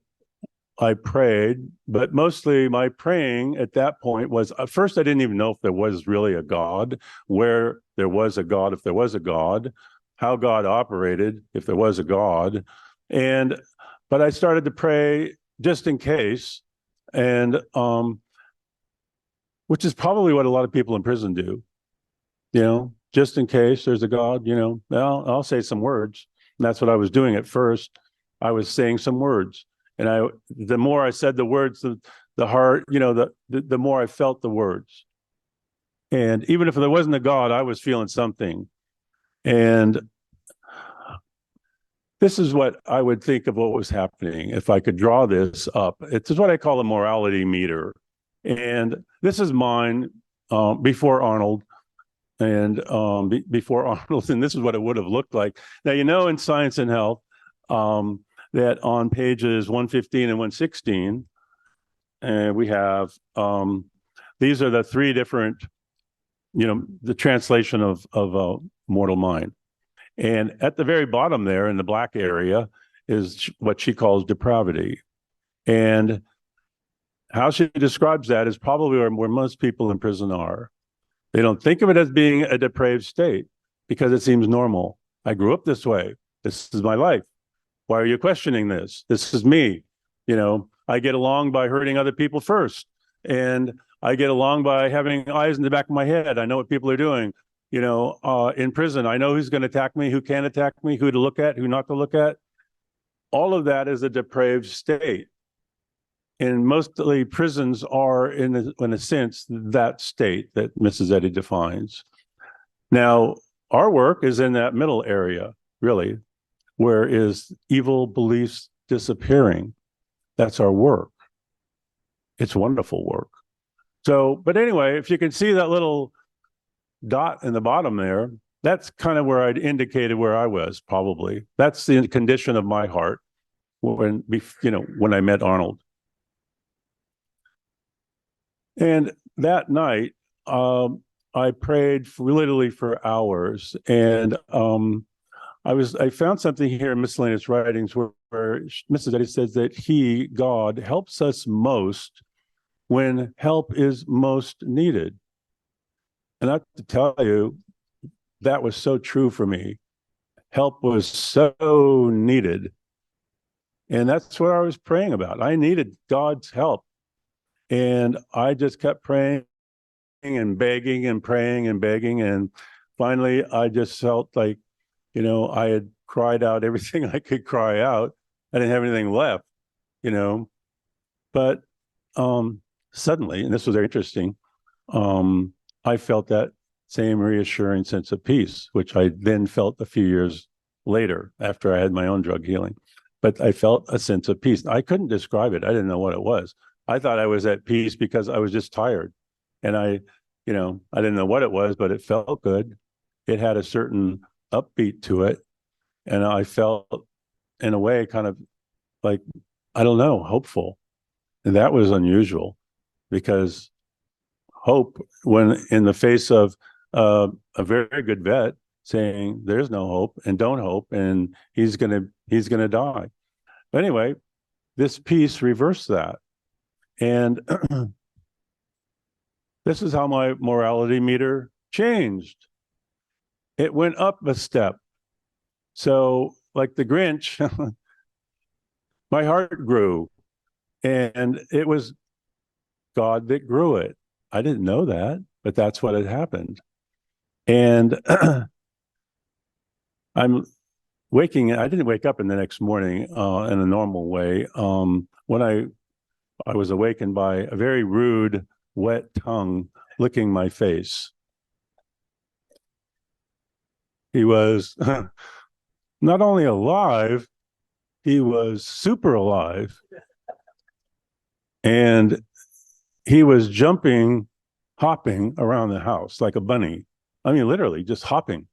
I prayed, but mostly my praying at that point was, at first I didn't even know if there was really a God, where there was a God, if there was a God, how God operated, if there was a God. But I started to pray just in case, and which is probably what a lot of people in prison do, just in case there's a God, I'll say some words. And that's what I was doing at first. I was saying some words. And the more I said the words, the heart, the more I felt the words. And even if there wasn't a God, I was feeling something. And this is what I would think of what was happening if I could draw this up. It's what I call a morality meter. And this is mine before Arnold. And before Arnold, and this is what it would have looked like. Now, in Science and Health, that on pages 115 and 116, we have, these are the three different, the translation of mortal mind. And at the very bottom there in the black area is what she calls depravity. And how she describes that is probably where most people in prison are. They don't think of it as being a depraved state because it seems normal. I grew up this way. This is my life. Why are you questioning this? This is me. I get along by hurting other people first. And I get along by having eyes in the back of my head. I know what people are doing. In prison, I know who's going to attack me, who can attack me, who to look at, who not to look at. All of that is a depraved state. And mostly prisons are, in a sense, that state that Mrs. Eddy defines. Now, our work is in that middle area, really, where is evil beliefs disappearing. That's our work. It's wonderful work. So, but anyway, if you can see that little dot in the bottom there, that's kind of where I'd indicated where I was, probably. That's the condition of my heart when I met Arnold. And that night, I prayed literally for hours, and I found something here in miscellaneous writings where Mrs. Eddy says that God, helps us most when help is most needed. And I have to tell you, that was so true for me. Help was so needed. And that's what I was praying about. I needed God's help. And I just kept praying and begging and praying and begging. And finally, I just felt like, I had cried out everything I could cry out. I didn't have anything left, But suddenly, and this was very interesting, I felt that same reassuring sense of peace, which I then felt a few years later after I had my own drug healing. But I felt a sense of peace. I couldn't describe it. I didn't know what it was. I thought I was at peace because I was just tired. And I didn't know what it was, but it felt good. It had a certain upbeat to it. And I felt, in a way, kind of like, I don't know, hopeful. And that was unusual, because hope, when in the face of a very good vet saying there's no hope and don't hope, and he's gonna die. But anyway, this piece reversed that. And this is how my morality meter changed. It went up a step. So, like the Grinch, my heart grew, and it was God that grew it. I didn't know that, but that's what had happened. And I'm waking, I didn't wake up in the next morning in a normal way. When I was awakened by a very rude, wet tongue licking my face. He was not only alive, he was super alive. And he was jumping, hopping around the house like a bunny. I mean, literally just hopping.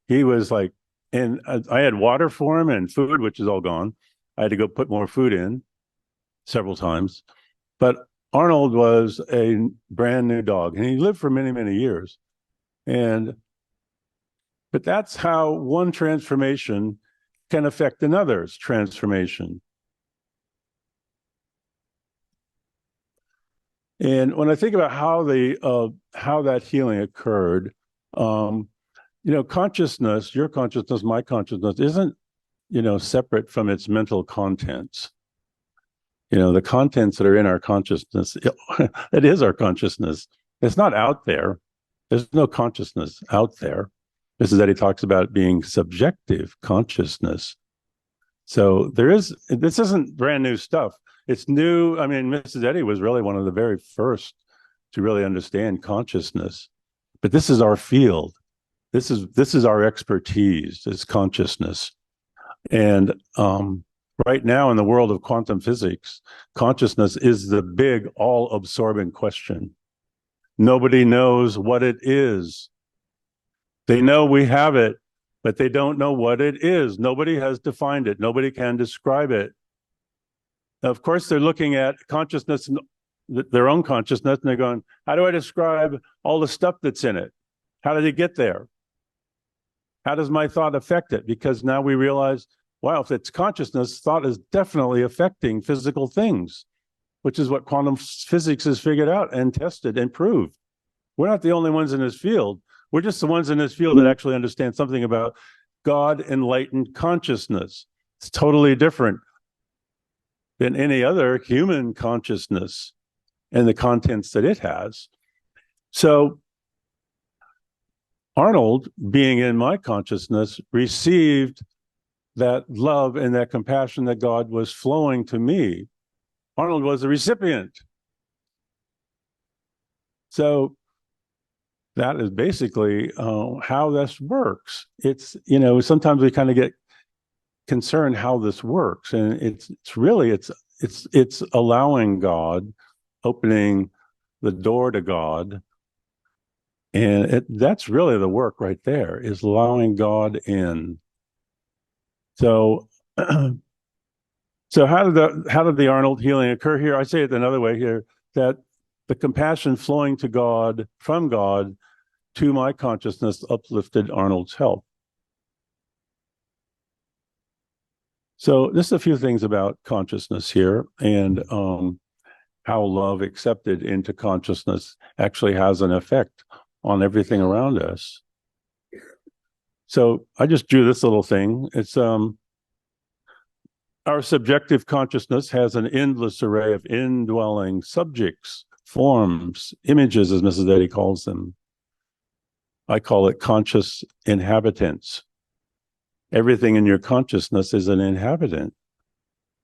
He was like, and I had water for him and food, which is all gone. I had to go put more food in several times. But Arnold was a brand new dog, and he lived for many, many years. But that's how one transformation can affect another's transformation. And when I think about how that healing occurred, consciousness, your consciousness, my consciousness, isn't, separate from its mental contents. The contents that are in our consciousness, it is our consciousness. It's not out there. There's no consciousness out there. Mrs. Eddy talks about being subjective consciousness. So this isn't brand new stuff. It's new. I mean, Mrs. Eddy was really one of the very first to really understand consciousness. But this is our field. This is our expertise, is consciousness. And right now in the world of quantum physics, consciousness is the big, all-absorbing question. Nobody knows what it is. They know we have it, but they don't know what it is. Nobody has defined it. Nobody can describe it. Of course, they're looking at consciousness, their own consciousness, and they're going, how do I describe all the stuff that's in it? How did it get there? How does my thought affect it? Because now we realize, wow, if it's consciousness, thought is definitely affecting physical things, which is what quantum physics has figured out and tested and proved. We're not the only ones in this field. We're just the ones in this field that actually understand something about God enlightened consciousness. It's totally different than any other human consciousness and the contents that it has. So Arnold, being in my consciousness, received that love and that compassion that God was flowing to me. Arnold was the recipient. So that is basically how this works. It's, sometimes we kind of get concerned how this works, and it's allowing God, opening the door to God, and that's really the work right there, is allowing God in. So, so how did the Arnold healing occur here? I say it another way here, that the compassion flowing to God, from God to my consciousness, uplifted Arnold's health. So just a few things about consciousness here, and how love accepted into consciousness actually has an effect on everything around us. So I just drew this little thing. It's our subjective consciousness has an endless array of indwelling subjects, forms, images, as Mrs. Eddy calls them. I call it conscious inhabitants. Everything in your consciousness is an inhabitant,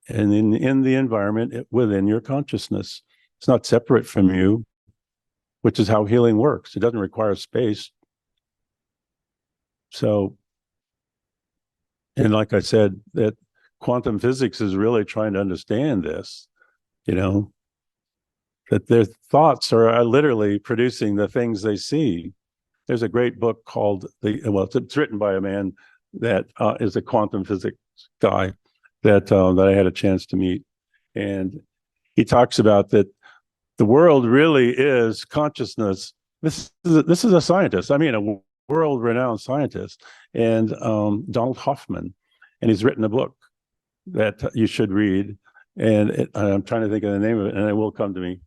and in the environment within your consciousness. It's not separate from you, which is how healing works. It doesn't require space. So, and like I said, that quantum physics is really trying to understand this, that their thoughts are literally producing the things they see. There's a great book called it's written by a man that is a quantum physics guy that I had a chance to meet, and he talks about that the world really is consciousness. This is a scientist. I mean, a world-renowned scientist, and Donald Hoffman, and he's written a book that you should read. And I'm trying to think of the name of it, and it will come to me.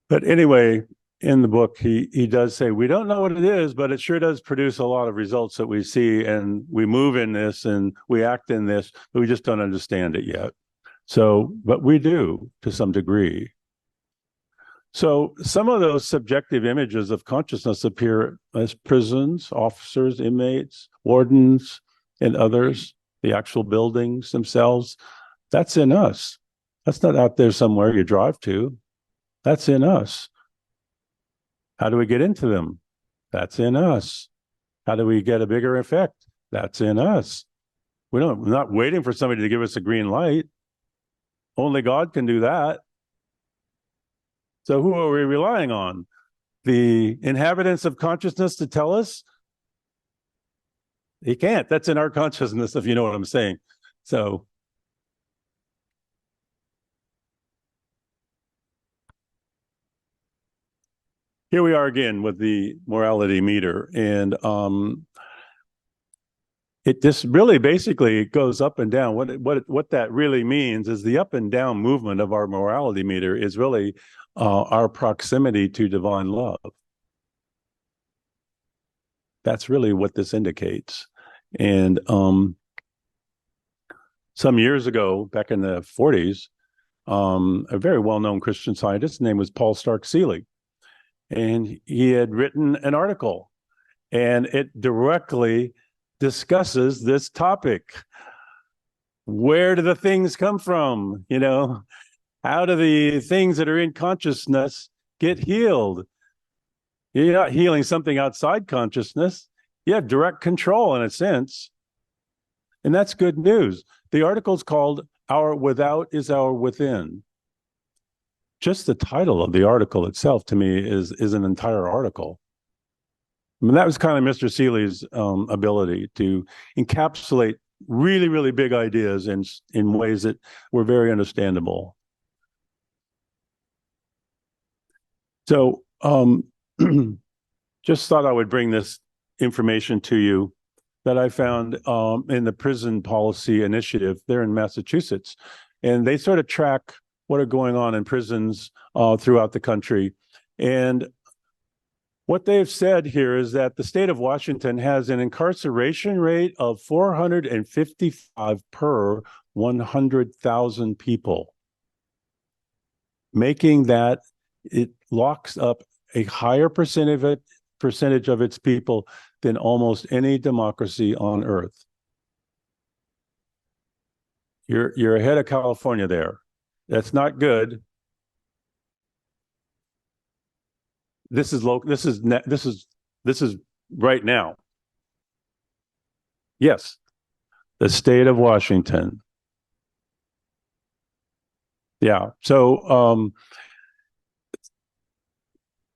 But anyway, in the book, he does say, we don't know what it is, but it sure does produce a lot of results that we see, and we move in this and we act in this, but we just don't understand it yet. So, but we do to some degree. So some of those subjective images of consciousness appear as prisons, officers, inmates, wardens, and others, the actual buildings themselves. That's in us. That's not out there somewhere you drive to. That's in us. How do we get into them? That's in us. How do we get a bigger effect? That's in us. We're not waiting for somebody to give us a green light. Only God can do that. So who are we relying on? The inhabitants of consciousness to tell us? He can't. That's in our consciousness, if you know what I'm saying. So here we are again with the morality meter. And it just really basically goes up and down. What that really means is the up and down movement of our morality meter is really our proximity to divine love. That's really what this indicates. And some years ago, back in the 40s, a very well-known Christian scientist, his name was Paul Stark-Seeley, and he had written an article, and it directly discusses this topic. Where do the things come from? You know, how do the things that are in consciousness get healed? You're not healing something outside consciousness. You have direct control in a sense. And that's good news. The article's called Our Without is Our Within. Just the title of the article itself, to me, is an entire article. I mean, that was kind of Mr. Seeley's ability to encapsulate really, really big ideas in ways that were very understandable. So just thought I would bring this information to you that I found in the Prison Policy Initiative there in Massachusetts. And they sort of track what are going on in prisons throughout the country. And what they've said here is that the state of Washington has an incarceration rate of 455 per 100,000 people, making that it locks up a higher percentage of its people than almost any democracy on earth. You're ahead of California there. That's not good. This is right now. Yes, the state of Washington. Yeah. So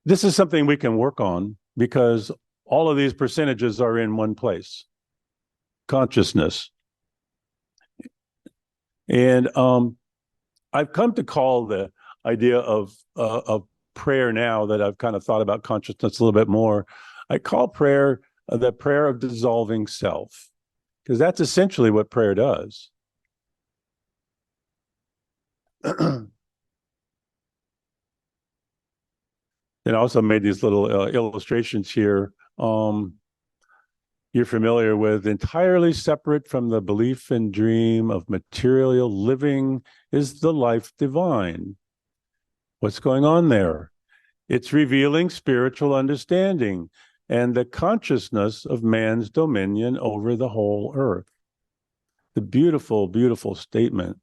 this is something we can work on because all of these percentages are in one place, consciousness. And I've come to call the idea of prayer now that I've kind of thought about consciousness a little bit more. I call prayer the prayer of dissolving self, because that's essentially what prayer does. And I also made these little illustrations here. You're familiar with entirely separate from the belief and dream of material living is the life divine. What's going on there? It's revealing spiritual understanding and the consciousness of man's dominion over the whole earth. The beautiful, beautiful statement.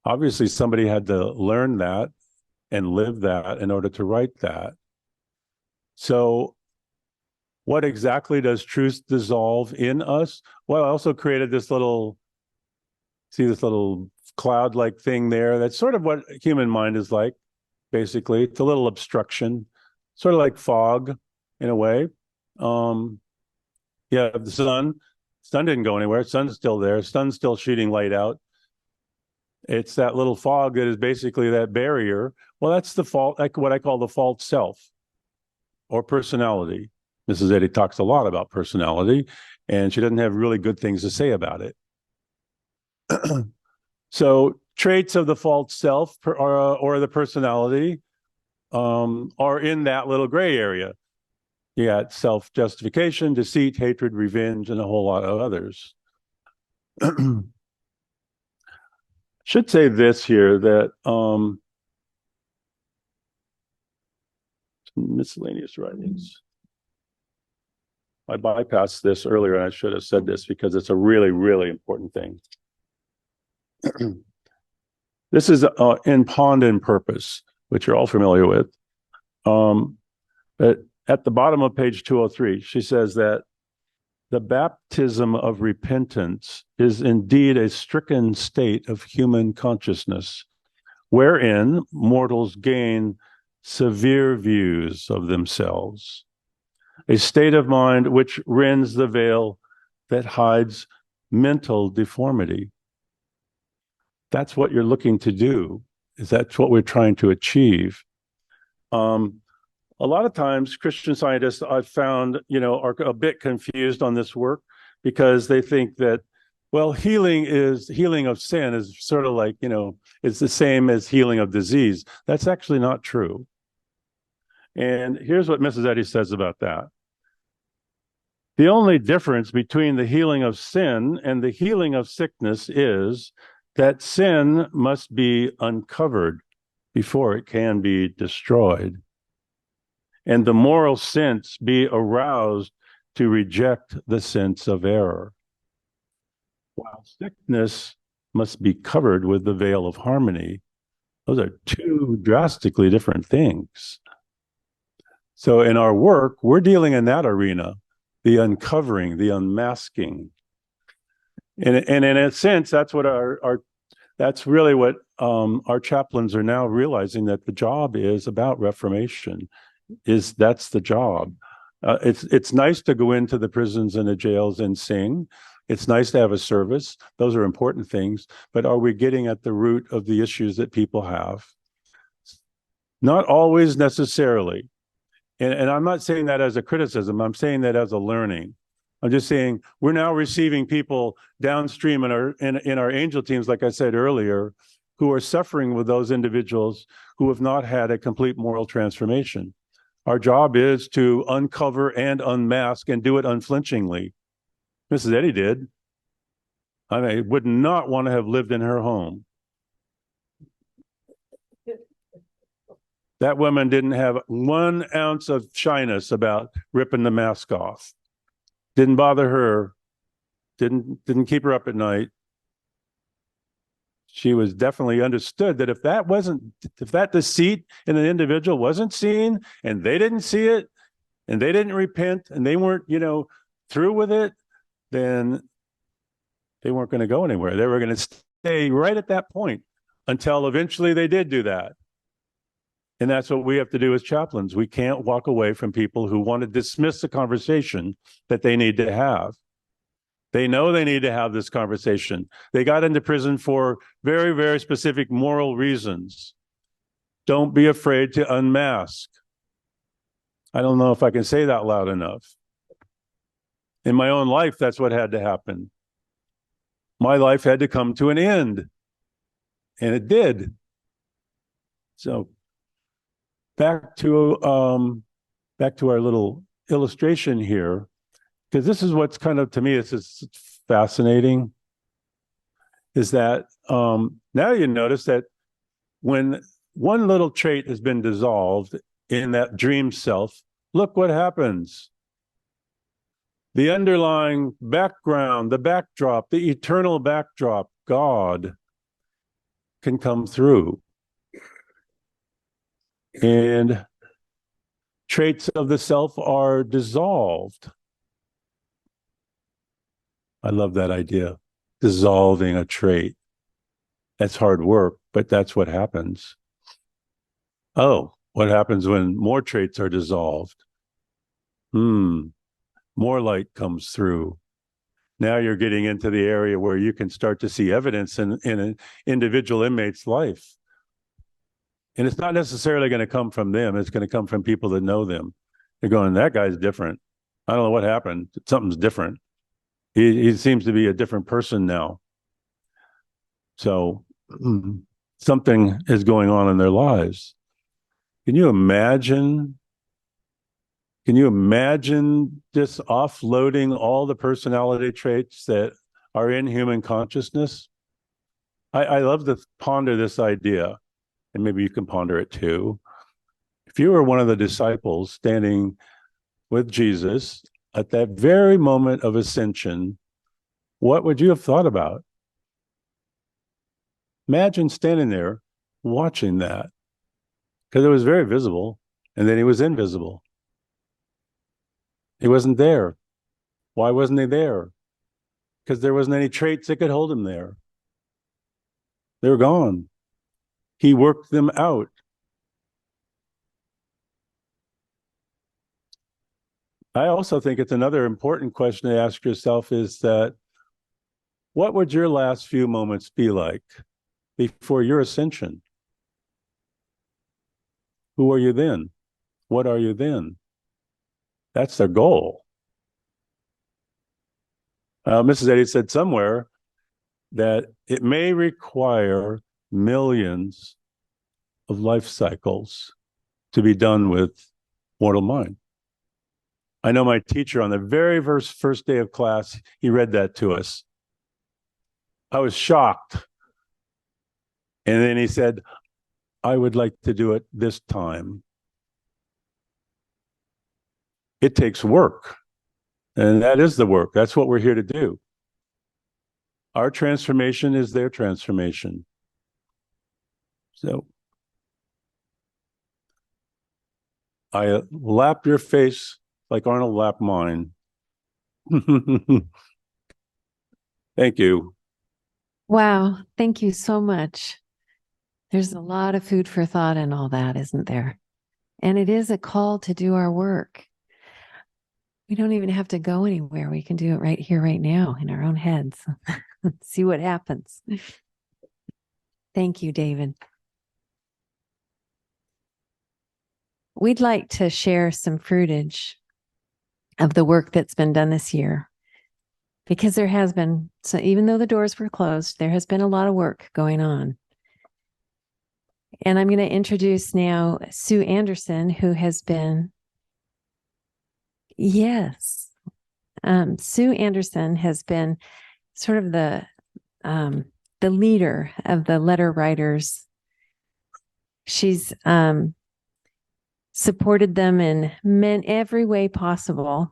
Obviously, somebody had to learn that and live that in order to write that. So what exactly does truth dissolve in us? Well, I also created this little, see this little cloud-like thing there. That's sort of what human mind is like, basically. It's a little obstruction, sort of like fog in a way. Yeah, the sun didn't go anywhere. Sun's still there. Sun's still shooting light out. It's that little fog that is basically that barrier. Well, that's the fault, like what I call the false self or personality. Mrs. Eddy talks a lot about personality, and she doesn't have really good things to say about it. So traits of the false self or the personality are in that little gray area. You got self-justification, deceit, hatred, revenge, and a whole lot of others. Should say this here that miscellaneous writings. I bypassed this earlier, and I should have said this because it's a really, really important thing. This is in Pond and Purpose, which you're all familiar with. But at the bottom of page 203, she says that the baptism of repentance is indeed a stricken state of human consciousness, wherein mortals gain severe views of themselves, a state of mind which rends the veil that hides mental deformity. That's what you're looking to do. That's what we're trying to achieve. A lot of times Christian scientists I've found, are a bit confused on this work because they think that, well, healing of sin is sort of like, it's the same as healing of disease. That's actually not true. And here's what Mrs. Eddy says about that. The only difference between the healing of sin and the healing of sickness is that sin must be uncovered before it can be destroyed, and the moral sense be aroused to reject the sense of error, while sickness must be covered with the veil of harmony. Those are two drastically different things. So in our work, we're dealing in that arena, the uncovering, the unmasking. And in a sense, that's what that's really what our chaplains are now realizing, that the job is about reformation. That's the job. It's nice to go into the prisons and the jails and sing. It's nice to have a service. Those are important things. But are we getting at the root of the issues that people have? Not always necessarily. And I'm not saying that as a criticism. I'm saying that as a learning. I'm just saying we're now receiving people downstream in our angel teams, like I said earlier, who are suffering with those individuals who have not had a complete moral transformation. Our job is to uncover and unmask and do it unflinchingly. Mrs. Eddy did. I would not want to have lived in her home. That woman didn't have 1 ounce of shyness about ripping the mask off. Didn't bother her. Didn't keep her up at night. She was definitely understood that if that deceit in an individual wasn't seen, and they didn't see it, and they didn't repent, and they weren't, through with it, then they weren't going to go anywhere. They were going to stay right at that point until eventually they did do that. And that's what we have to do as chaplains. We can't walk away from people who want to dismiss the conversation that they need to have. They know they need to have this conversation. They got into prison for very, very specific moral reasons. Don't be afraid to unmask. I don't know if I can say that loud enough. In my own life, that's what had to happen. My life had to come to an end, and it did. So back to our little illustration here, because this is what's kind of, to me, it's fascinating, is that now you notice that when one little trait has been dissolved in that dream self, look what happens. The underlying background, the backdrop, the eternal backdrop, God, can come through. And traits of the self are dissolved. I love that idea, dissolving a trait. That's hard work, but that's what happens. Oh, what happens when more traits are dissolved? More light comes through. Now you're getting into the area where you can start to see evidence in an individual inmate's life. And it's not necessarily going to come from them. It's going to come from people that know them. They're going, that guy's different. I don't know what happened. Something's different. He seems to be a different person now. So something is going on in their lives. Can you imagine? Can you imagine just offloading all the personality traits that are in human consciousness? I love to ponder this idea, and maybe you can ponder it too. If you were one of the disciples standing with Jesus at that very moment of ascension, what would you have thought about? Imagine standing there watching that, because it was very visible, and then he was invisible. He wasn't there. Why wasn't he there? Because there wasn't any traits that could hold him there. They were gone. He worked them out. I also think it's another important question to ask yourself is that what would your last few moments be like before your ascension? Who are you then? What are you then? That's their goal. Mrs. Eddy said somewhere that it may require millions of life cycles to be done with mortal mind. I know my teacher on the very first day of class, he read that to us. I was shocked. And then he said, I would like to do it this time. It takes work. And that is the work. That's what we're here to do. Our transformation is their transformation. So I lap your face like Arnold lapped mine. Thank you. Wow. Thank you so much. There's a lot of food for thought in all that, isn't there? And it is a call to do our work. We don't even have to go anywhere. We can do it right here, right now in our own heads. See what happens. Thank you, David. We'd like to share some fruitage of the work that's been done this year, because there has been, so even though the doors were closed, there has been a lot of work going on. And I'm going to introduce now Sue Anderson, who has been, Sue Anderson has been sort of the leader of the letter writers. She's supported them in every way possible.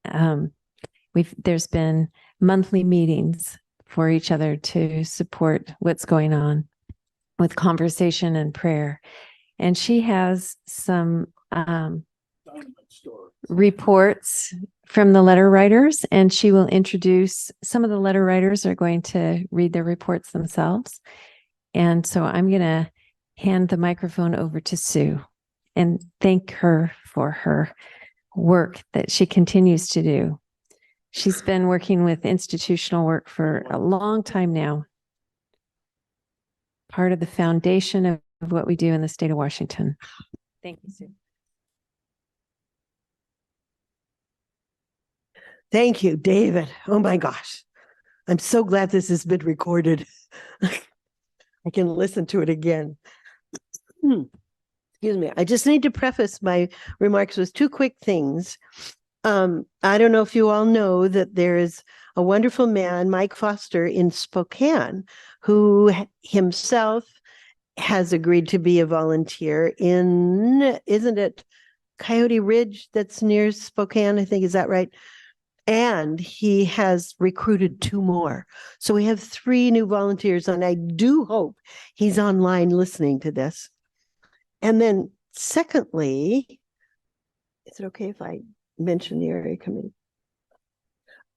There's been monthly meetings for each other to support what's going on with conversation and prayer. And she has some reports from the letter writers, and she will introduce some of the letter writers are going to read their reports themselves. And so I'm going to hand the microphone over to Sue and thank her for her work that she continues to do. She's been working with institutional work for a long time now, part of the foundation of what we do in the state of Washington. Thank you, Sue. Thank you, David. Oh my gosh. I'm so glad this has been recorded. I can listen to it again. Excuse me. I just need to preface my remarks with two quick things. I don't know if you all know that there is a wonderful man, Mike Foster, in Spokane, who himself has agreed to be a volunteer in, isn't it Coyote Ridge that's near Spokane? I think, is that right? And he has recruited 2 more. So we have 3 new volunteers, and I do hope he's online listening to this. And then secondly, is it okay if I mention the area committee?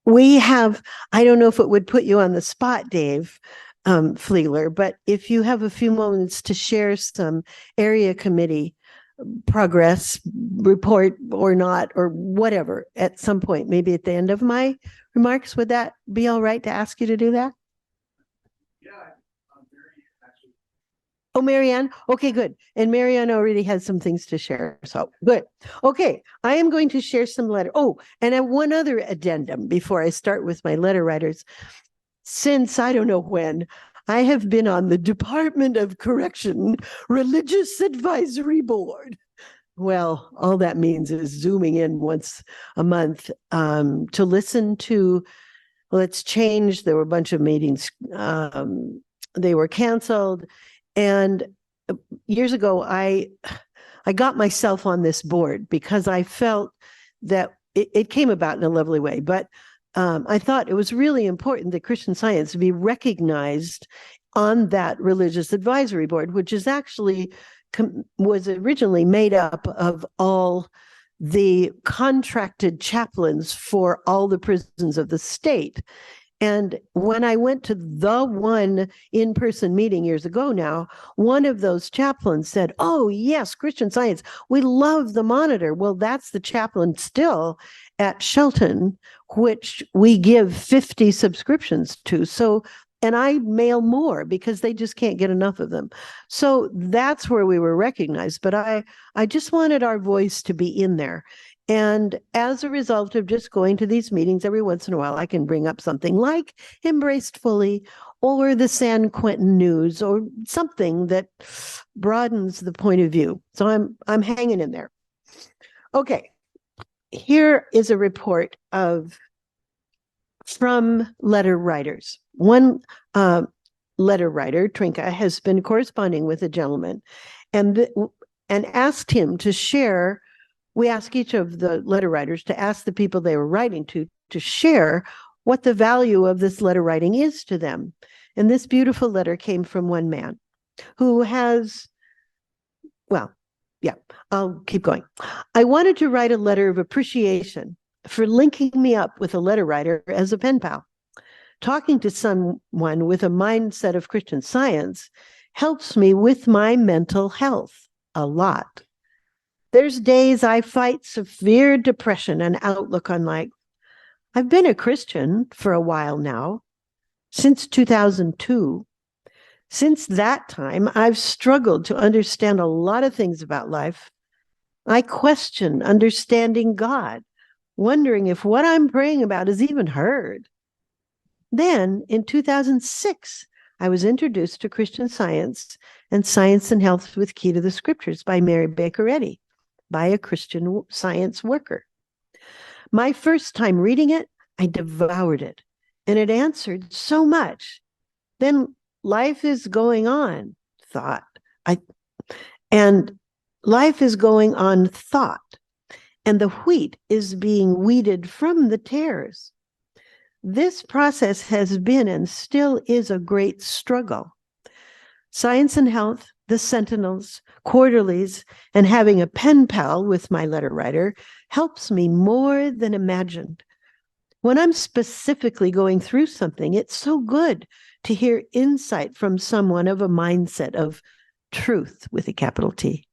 We have, I don't know if it would put you on the spot, Dave Fleeler, but if you have a few moments to share some area committee progress report or not, or whatever, at some point, maybe at the end of my remarks, would that be all right to ask you to do that? Yeah, I'm very actually. Oh, Marianne. Okay, good. And Marianne already has some things to share. So good. Okay, I am going to share some letter. Oh, and I have one other addendum before I start with my letter writers. Since I don't know when, I have been on the Department of Correction Religious Advisory Board. Well, all that means is zooming in once a month to listen to, let's change. There were a bunch of meetings. They were canceled. And years ago, I got myself on this board because I felt that it came about in a lovely way. But I thought it was really important that Christian Science be recognized on that religious advisory board, which is actually was originally made up of all the contracted chaplains for all the prisons of the state. And when I went to the one in-person meeting years ago now, one of those chaplains said, "Oh, yes, Christian Science, we love the monitor." Well, that's the chaplain still at Shelton, which we give 50 subscriptions to. So, and I mail more because they just can't get enough of them. So that's where we were recognized. But I just wanted our voice to be in there. And as a result of just going to these meetings every once in a while, I can bring up something like Embraced Fully or the San Quentin News or something that broadens the point of view. So I'm hanging in there. Okay, here is a report from letter writers. One letter writer, Trinka, has been corresponding with a gentleman and asked him to share. We ask each of the letter writers to ask the people they were writing to share what the value of this letter writing is to them. And this beautiful letter came from one man who has, well, yeah, I'll keep going. "I wanted to write a letter of appreciation for linking me up with a letter writer as a pen pal. Talking to someone with a mindset of Christian Science helps me with my mental health a lot. There's days I fight severe depression and outlook on life. I've been a Christian for a while now, since 2002. Since that time, I've struggled to understand a lot of things about life. I question understanding God, wondering if what I'm praying about is even heard. Then, in 2006, I was introduced to Christian Science and Science and Health with Key to the Scriptures by Mary Baker Eddy, by a Christian Science worker. My first time reading it, I devoured it, and it answered so much. Then life is going on, thought. And life is going on, thought. And the wheat is being weeded from the tares. This process has been and still is a great struggle. Science and Health, the Sentinels, Quarterlies, and having a pen pal with my letter writer helps me more than imagined. When I'm specifically going through something, it's so good to hear insight from someone of a mindset of truth with a capital T.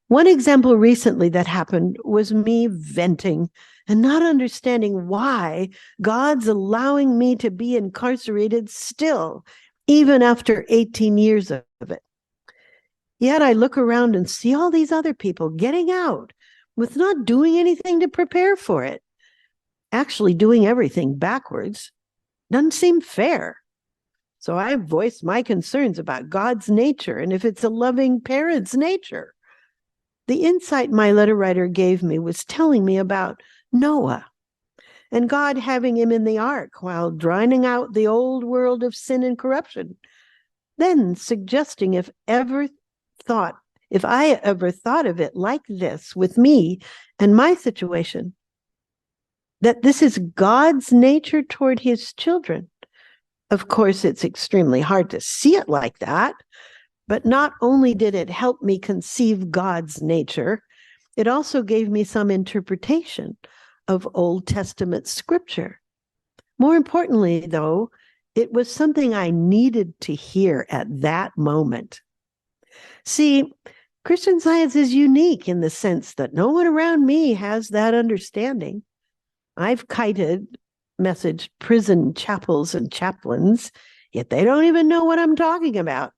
One example recently that happened was me venting and not understanding why God's allowing me to be incarcerated still, even after 18 years of it. Yet I look around and see all these other people getting out with not doing anything to prepare for it. Actually doing everything backwards doesn't seem fair. So I voiced my concerns about God's nature and if it's a loving parent's nature. The insight my letter writer gave me was telling me about Noah and God having him in the ark while drowning out the old world of sin and corruption. Then suggesting if I ever thought of it like this with me and my situation, that this is God's nature toward his children. Of course, it's extremely hard to see it like that, but not only did it help me conceive God's nature, it also gave me some interpretation of Old Testament scripture. More importantly, though, it was something I needed to hear at that moment. See, Christian Science is unique in the sense that no one around me has that understanding. I've messaged prison chapels and chaplains, yet they don't even know what I'm talking about.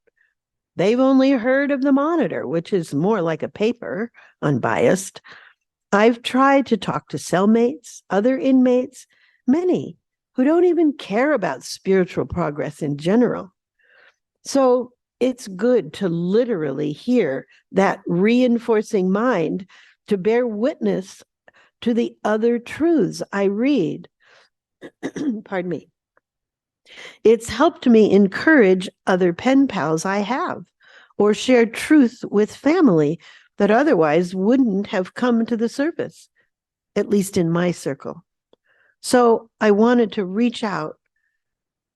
They've only heard of the Monitor, which is more like a paper, unbiased. I've tried to talk to cellmates, other inmates, many who don't even care about spiritual progress in general. So it's good to literally hear that reinforcing mind to bear witness to the other truths I read. Pardon me. It's helped me encourage other pen pals I have or share truth with family that otherwise wouldn't have come to the surface, at least in my circle. So I wanted to reach out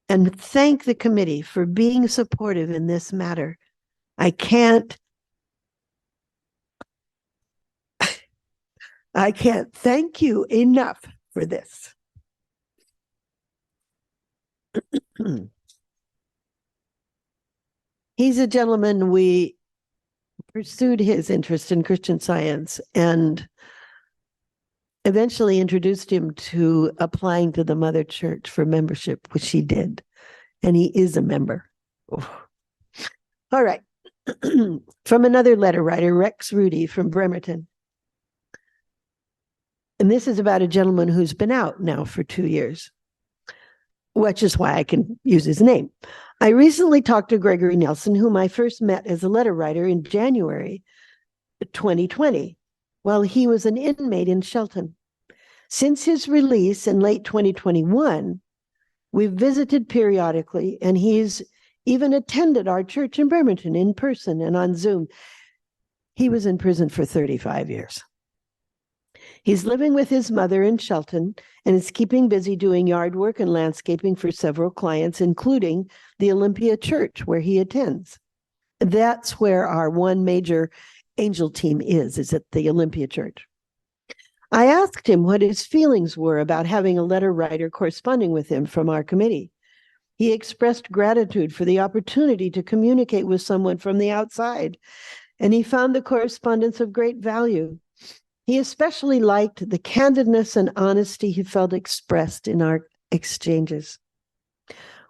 and thank the committee for being supportive in this matter. I can't thank you enough for this. He's a gentleman, we pursued his interest in Christian Science and eventually introduced him to applying to the Mother Church for membership, which he did. And he is a member. Oh. All right. From another letter writer, Rex Rudy from Bremerton. And this is about a gentleman who's been out now for 2 years, which is why I can use his name. I recently talked to Gregory Nelson, whom I first met as a letter writer in January 2020, while he was an inmate in Shelton. Since his release in late 2021, we've visited periodically, and he's even attended our church in Bremerton in person and on Zoom. He was in prison for 35 years. He's living with his mother in Shelton and is keeping busy doing yard work and landscaping for several clients, including the Olympia Church, where he attends. That's where our one major angel team is at the Olympia Church. I asked him what his feelings were about having a letter writer corresponding with him from our committee. He expressed gratitude for the opportunity to communicate with someone from the outside, and he found the correspondence of great value. He especially liked the candidness and honesty he felt expressed in our exchanges.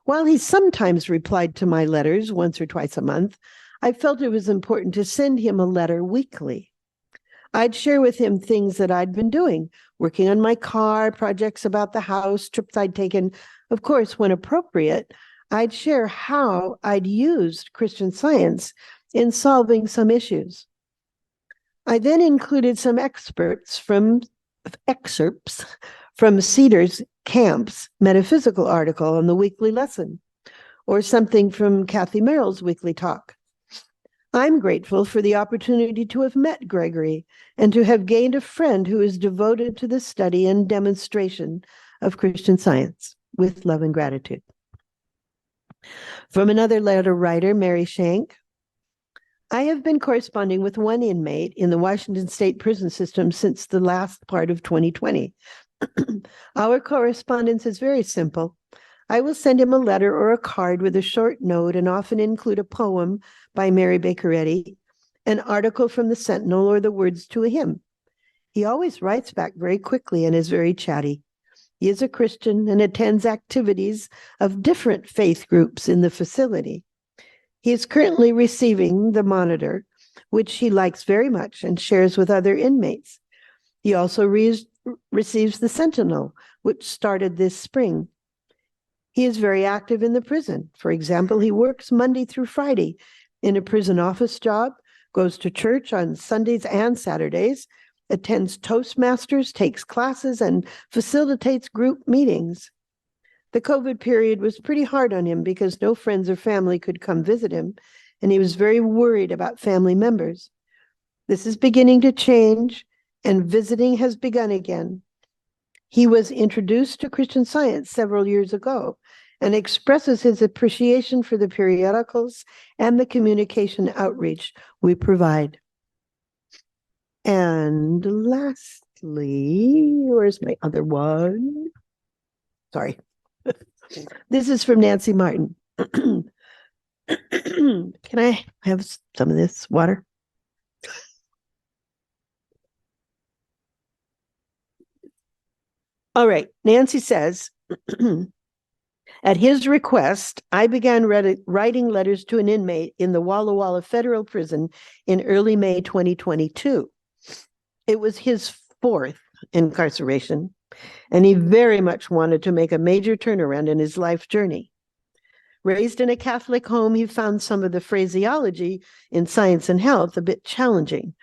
While he sometimes replied to my letters once or twice a month, I felt it was important to send him a letter weekly. I'd share with him things that I'd been doing, working on my car, projects about the house, trips I'd taken. Of course, when appropriate, I'd share how I'd used Christian Science in solving some issues. I then included some excerpts from Cedar's Camp's metaphysical article on the weekly lesson, or something from Kathy Merrill's weekly talk. I'm grateful for the opportunity to have met Gregory and to have gained a friend who is devoted to the study and demonstration of Christian Science. With love and gratitude. From another letter writer, Mary Shank. I have been corresponding with one inmate in the Washington State prison system since the last part of 2020. Our correspondence is very simple. I will send him a letter or a card with a short note and often include a poem by Mary Baker Eddy, an article from the Sentinel, or the words to a hymn. He always writes back very quickly and is very chatty. He is a Christian and attends activities of different faith groups in the facility. He is currently receiving the Monitor, which he likes very much and shares with other inmates. He also receives the Sentinel, which started this spring. He is very active in the prison. For example, he works Monday through Friday in a prison office job, goes to church on Sundays and Saturdays, attends Toastmasters, takes classes, and facilitates group meetings. The COVID period was pretty hard on him because no friends or family could come visit him, and he was very worried about family members. This is beginning to change, and visiting has begun again. He was introduced to Christian Science several years ago and expresses his appreciation for the periodicals and the communication outreach we provide. And lastly, where's my other one? Sorry. This is from Nancy Martin. Can I have some of this water? All right. Nancy says, At his request, I began writing letters to an inmate in the Walla Walla Federal Prison in early May 2022. It was his fourth incarceration, and he very much wanted to make a major turnaround in his life journey. Raised in a Catholic home, he found some of the phraseology in Science and Health a bit challenging,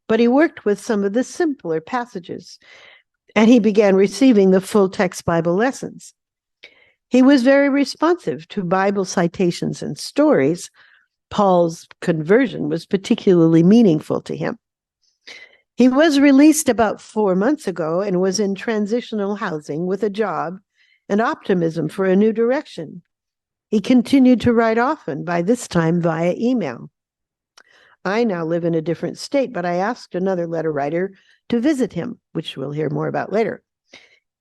but he worked with some of the simpler passages, and he began receiving the full text Bible lessons. He was very responsive to Bible citations and stories. Paul's conversion was particularly meaningful to him. He was released about 4 months ago and was in transitional housing with a job and optimism for a new direction. He continued to write often, by this time via email. I now live in a different state, but I asked another letter writer to visit him, which we'll hear more about later.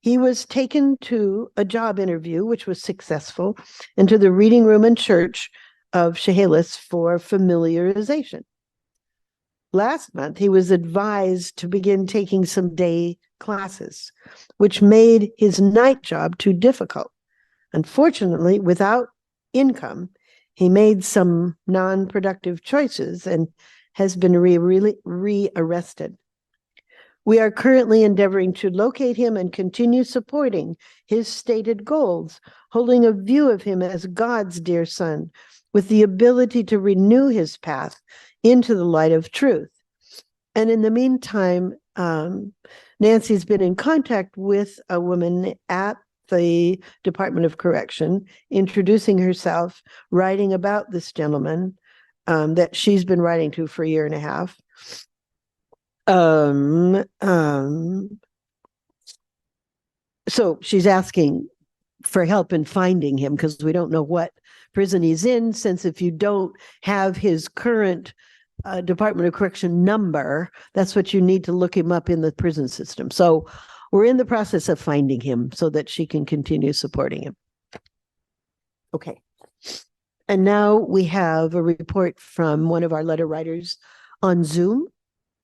He was taken to a job interview, which was successful, and to the reading room and church of Chehalis for familiarization. Last month, he was advised to begin taking some day classes, which made his night job too difficult. Unfortunately, without income, he made some non-productive choices and has been rearrested. We are currently endeavoring to locate him and continue supporting his stated goals, holding a view of him as God's dear son, with the ability to renew his path into the light of truth. And in the meantime, Nancy's been in contact with a woman at the Department of Correction, introducing herself, writing about this gentleman that she's been writing to for a year and a half. So she's asking for help in finding him because we don't know what prison he's in, since if you don't have his current Department of Correction number, that's what you need to look him up in the prison system. So we're in the process of finding him so that she can continue supporting him. Okay. And now we have a report from one of our letter writers on Zoom.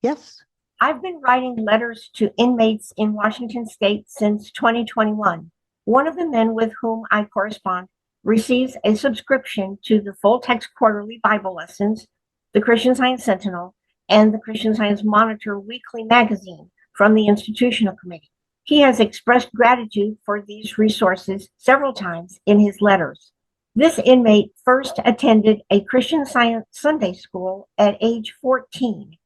Yes? I've been writing letters to inmates in Washington State since 2021. One of the men with whom I correspond receives a subscription to the full text quarterly Bible lessons, the Christian Science Sentinel, and the Christian Science Monitor weekly magazine from the Institutional Committee. He has expressed gratitude for these resources several times in his letters. This inmate first attended a Christian Science Sunday school at age 14,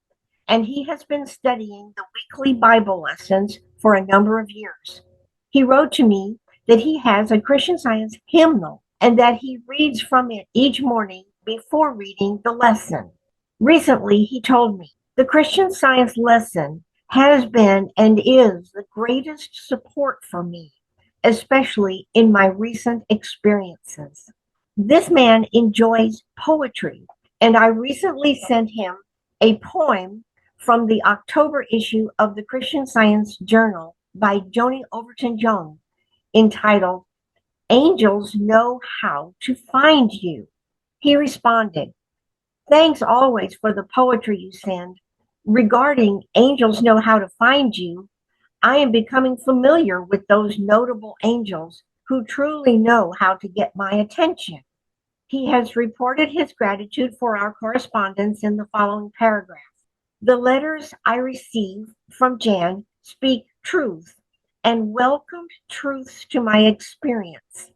and he has been studying the weekly Bible lessons for a number of years. He wrote to me that he has a Christian Science hymnal and that he reads from it each morning before reading the lesson. Recently, he told me, the Christian Science lesson has been and is the greatest support for me, especially in my recent experiences. This man enjoys poetry, and I recently sent him a poem from the October issue of the Christian Science Journal by Joni Overton Young, entitled, Angels Know How to Find You. He responded, thanks always for the poetry you send. Regarding Angels Know How to Find You, I am becoming familiar with those notable angels who truly know how to get my attention. He has reported his gratitude for our correspondence in the following paragraph. The letters I receive from Jan speak truth and welcomed truths to my experience.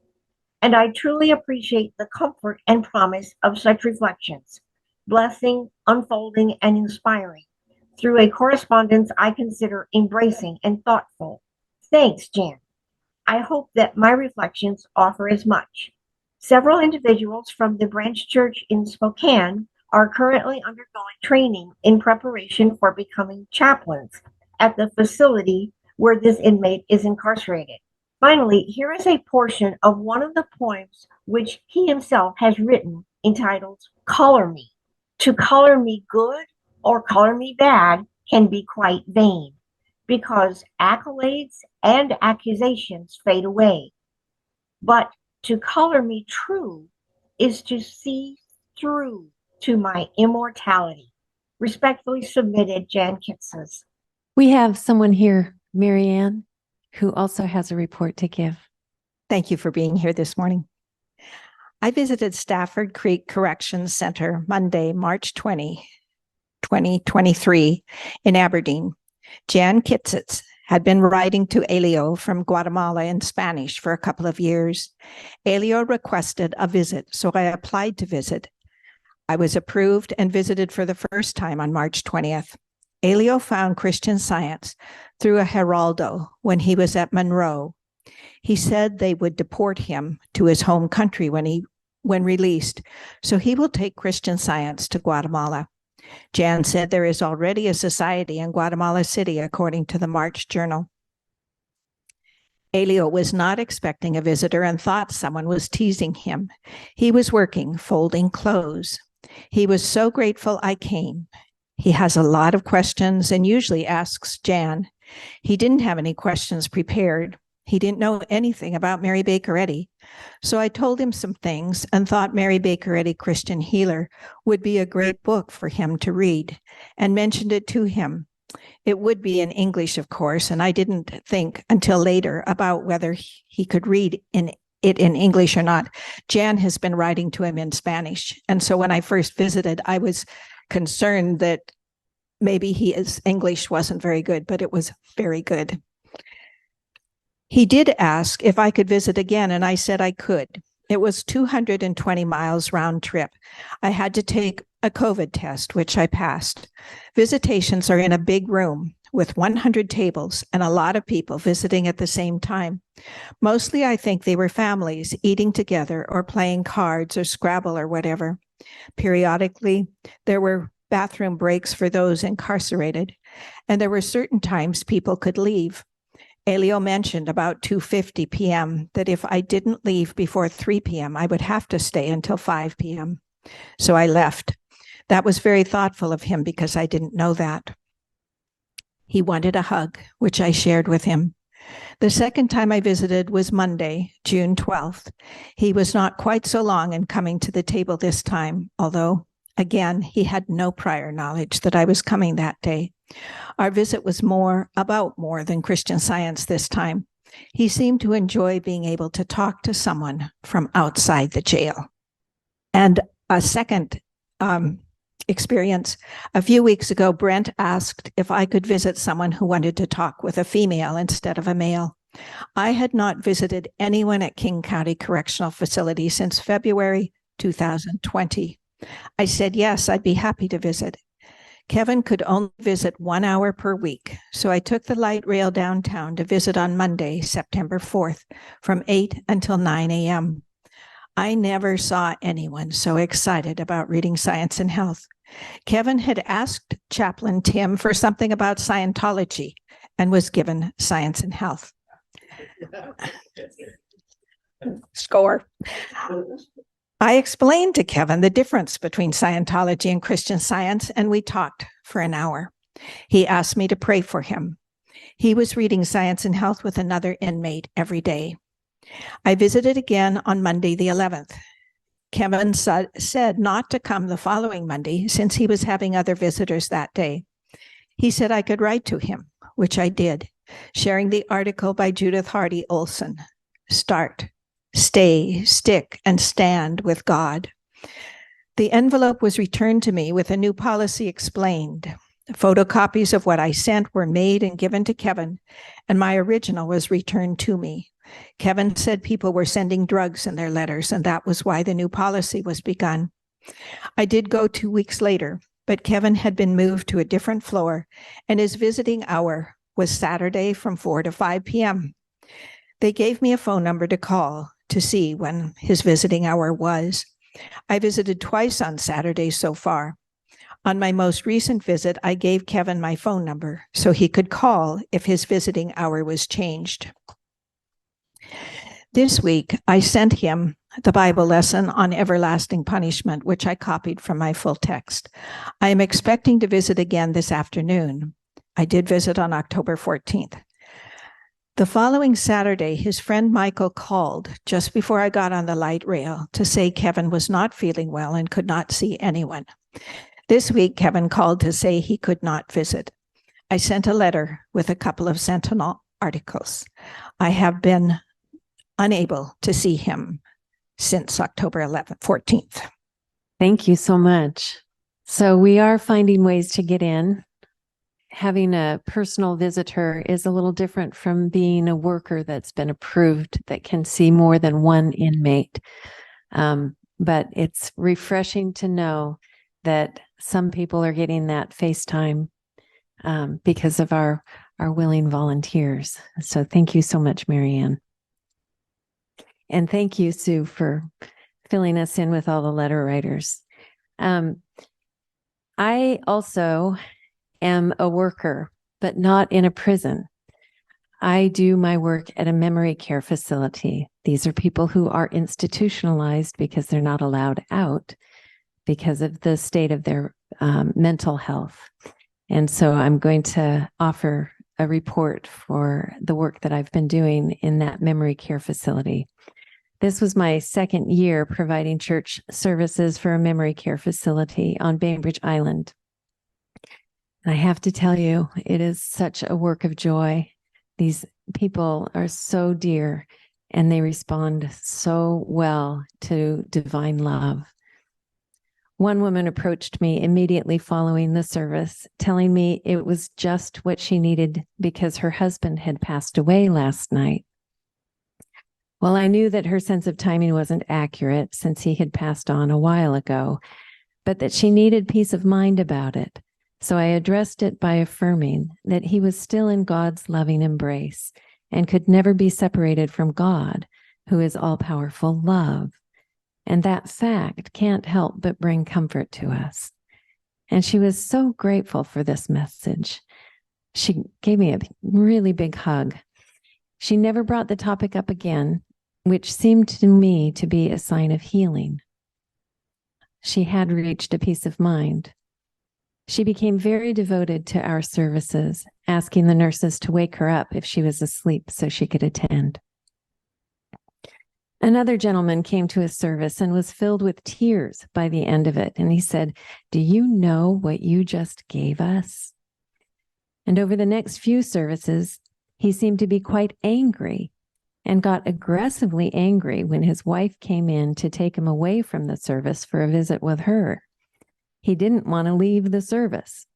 And I truly appreciate the comfort and promise of such reflections, blessing, unfolding, and inspiring through a correspondence I consider embracing and thoughtful. Thanks, Jan. I hope that my reflections offer as much. Several individuals from the branch church in Spokane are currently undergoing training in preparation for becoming chaplains at the facility where this inmate is incarcerated. Finally, here is a portion of one of the poems which he himself has written, entitled, Color Me. To color me good or color me bad can be quite vain, because accolades and accusations fade away. But to color me true is to see through to my immortality. Respectfully submitted, Jan Kitses. We have someone here, Marianne, who also has a report to give. Thank you for being here this morning. I visited Stafford Creek Corrections Center Monday, March 20, 2023 in Aberdeen. Jan Kitsitz had been writing to Elio from Guatemala in Spanish for a couple of years. Elio requested a visit, so I applied to visit. I was approved and visited for the first time on March 20th. Elio found Christian Science through a Geraldo when he was at Monroe. He said they would deport him to his home country when released, so he will take Christian Science to Guatemala. Jan said there is already a society in Guatemala City, according to the March Journal. Elio was not expecting a visitor and thought someone was teasing him. He was working, folding clothes. He was so grateful I came. He has a lot of questions and usually asks Jan. He didn't have any questions prepared. He didn't know anything about Mary Baker Eddy. So I told him some things and thought Mary Baker Eddy, Christian Healer, would be a great book for him to read, and mentioned it to him. It would be in English, of course, and I didn't think until later about whether he could read it in English or not. Jan has been writing to him in Spanish. And so when I first visited, I was concerned that maybe his English wasn't very good, but it was very good. He did ask if I could visit again, and I said I could. It was 220 miles round trip. I had to take a COVID test, which I passed. Visitations are in a big room with 100 tables and a lot of people visiting at the same time. Mostly, I think they were families eating together or playing cards or Scrabble or whatever. Periodically, there were bathroom breaks for those incarcerated, and there were certain times people could leave. Elio mentioned about 2:50 p.m. that if I didn't leave before 3 p.m., I would have to stay until 5 p.m. So I left. That was very thoughtful of him because I didn't know that. He wanted a hug, which I shared with him. The second time I visited was Monday, June 12th. He was not quite so long in coming to the table this time, although, again, he had no prior knowledge that I was coming that day. Our visit was about more than Christian Science this time. He seemed to enjoy being able to talk to someone from outside the jail. And a second experience, a few weeks ago, Brent asked if I could visit someone who wanted to talk with a female instead of a male. I had not visited anyone at King County Correctional Facility since February 2020. I said, yes, I'd be happy to visit. Kevin could only visit 1 hour per week, so I took the light rail downtown to visit on Monday, September 4th, from 8 until 9 a.m. I never saw anyone so excited about reading Science and Health. Kevin had asked Chaplain Tim for something about Scientology and was given Science and Health. Score. I explained to Kevin the difference between Scientology and Christian Science, and we talked for an hour. He asked me to pray for him. He was reading Science and Health with another inmate every day. I visited again on Monday, the 11th. Kevin said not to come the following Monday since he was having other visitors that day. He said I could write to him, which I did, sharing the article by Judith Hardy Olson, Start, Stay, Stick, and Stand with God. The envelope was returned to me with a new policy explained. Photocopies of what I sent were made and given to Kevin, and my original was returned to me. Kevin said people were sending drugs in their letters, and that was why the new policy was begun. I did go 2 weeks later, but Kevin had been moved to a different floor, and his visiting hour was Saturday from 4 to 5 p.m. They gave me a phone number to call to see when his visiting hour was. I visited twice on Saturday so far. On my most recent visit, I gave Kevin my phone number so he could call if his visiting hour was changed. This week, I sent him the Bible lesson on everlasting punishment, which I copied from my full text. I am expecting to visit again this afternoon. I did visit on October 14th. The following Saturday, his friend Michael called just before I got on the light rail to say Kevin was not feeling well and could not see anyone. This week, Kevin called to say he could not visit. I sent a letter with a couple of Sentinel articles. I have been unable to see him since October 11th, 14th. Thank you so much. So we are finding ways to get in. Having a personal visitor is a little different from being a worker that's been approved that can see more than one inmate. But it's refreshing to know that some people are getting that FaceTime because of our willing volunteers. So thank you so much, Marianne. And thank you, Sue, for filling us in with all the letter writers. I also am a worker, but not in a prison. I do my work at a memory care facility. These are people who are institutionalized because they're not allowed out because of the state of their mental health. And so I'm going to offer a report for the work that I've been doing in that memory care facility. This was my second year providing church services for a memory care facility on Bainbridge Island. And I have to tell you, it is such a work of joy. These people are so dear and they respond so well to divine love. One woman approached me immediately following the service, telling me it was just what she needed because her husband had passed away last night. Well, I knew that her sense of timing wasn't accurate since he had passed on a while ago, but that she needed peace of mind about it. So I addressed it by affirming that he was still in God's loving embrace and could never be separated from God, who is all-powerful love. And that fact can't help but bring comfort to us. And she was so grateful for this message. She gave me a really big hug. She never brought the topic up again, which seemed to me to be a sign of healing. She had reached a peace of mind. She became very devoted to our services, asking the nurses to wake her up if she was asleep so she could attend. Another gentleman came to a service and was filled with tears by the end of it. And he said, "Do you know what you just gave us?" And over the next few services, he seemed to be quite angry and got aggressively angry when his wife came in to take him away from the service for a visit with her. He didn't want to leave the service.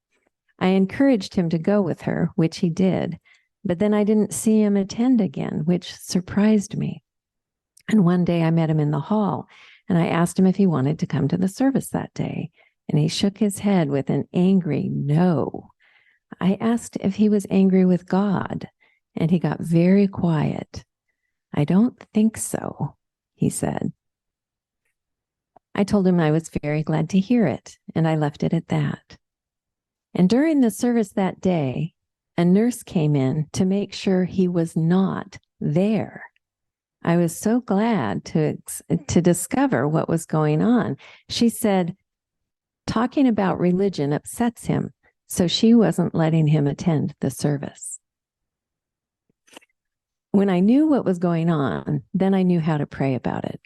I encouraged him to go with her, which he did, but then I didn't see him attend again, which surprised me. And one day I met him in the hall and I asked him if he wanted to come to the service that day. And he shook his head with an angry no. I asked if he was angry with God and he got very quiet. "I don't think so," he said. I told him I was very glad to hear it, and I left it at that. And during the service that day, a nurse came in to make sure he was not there. I was so glad to discover what was going on. She said, talking about religion upsets him, so she wasn't letting him attend the service. When I knew what was going on, then I knew how to pray about it.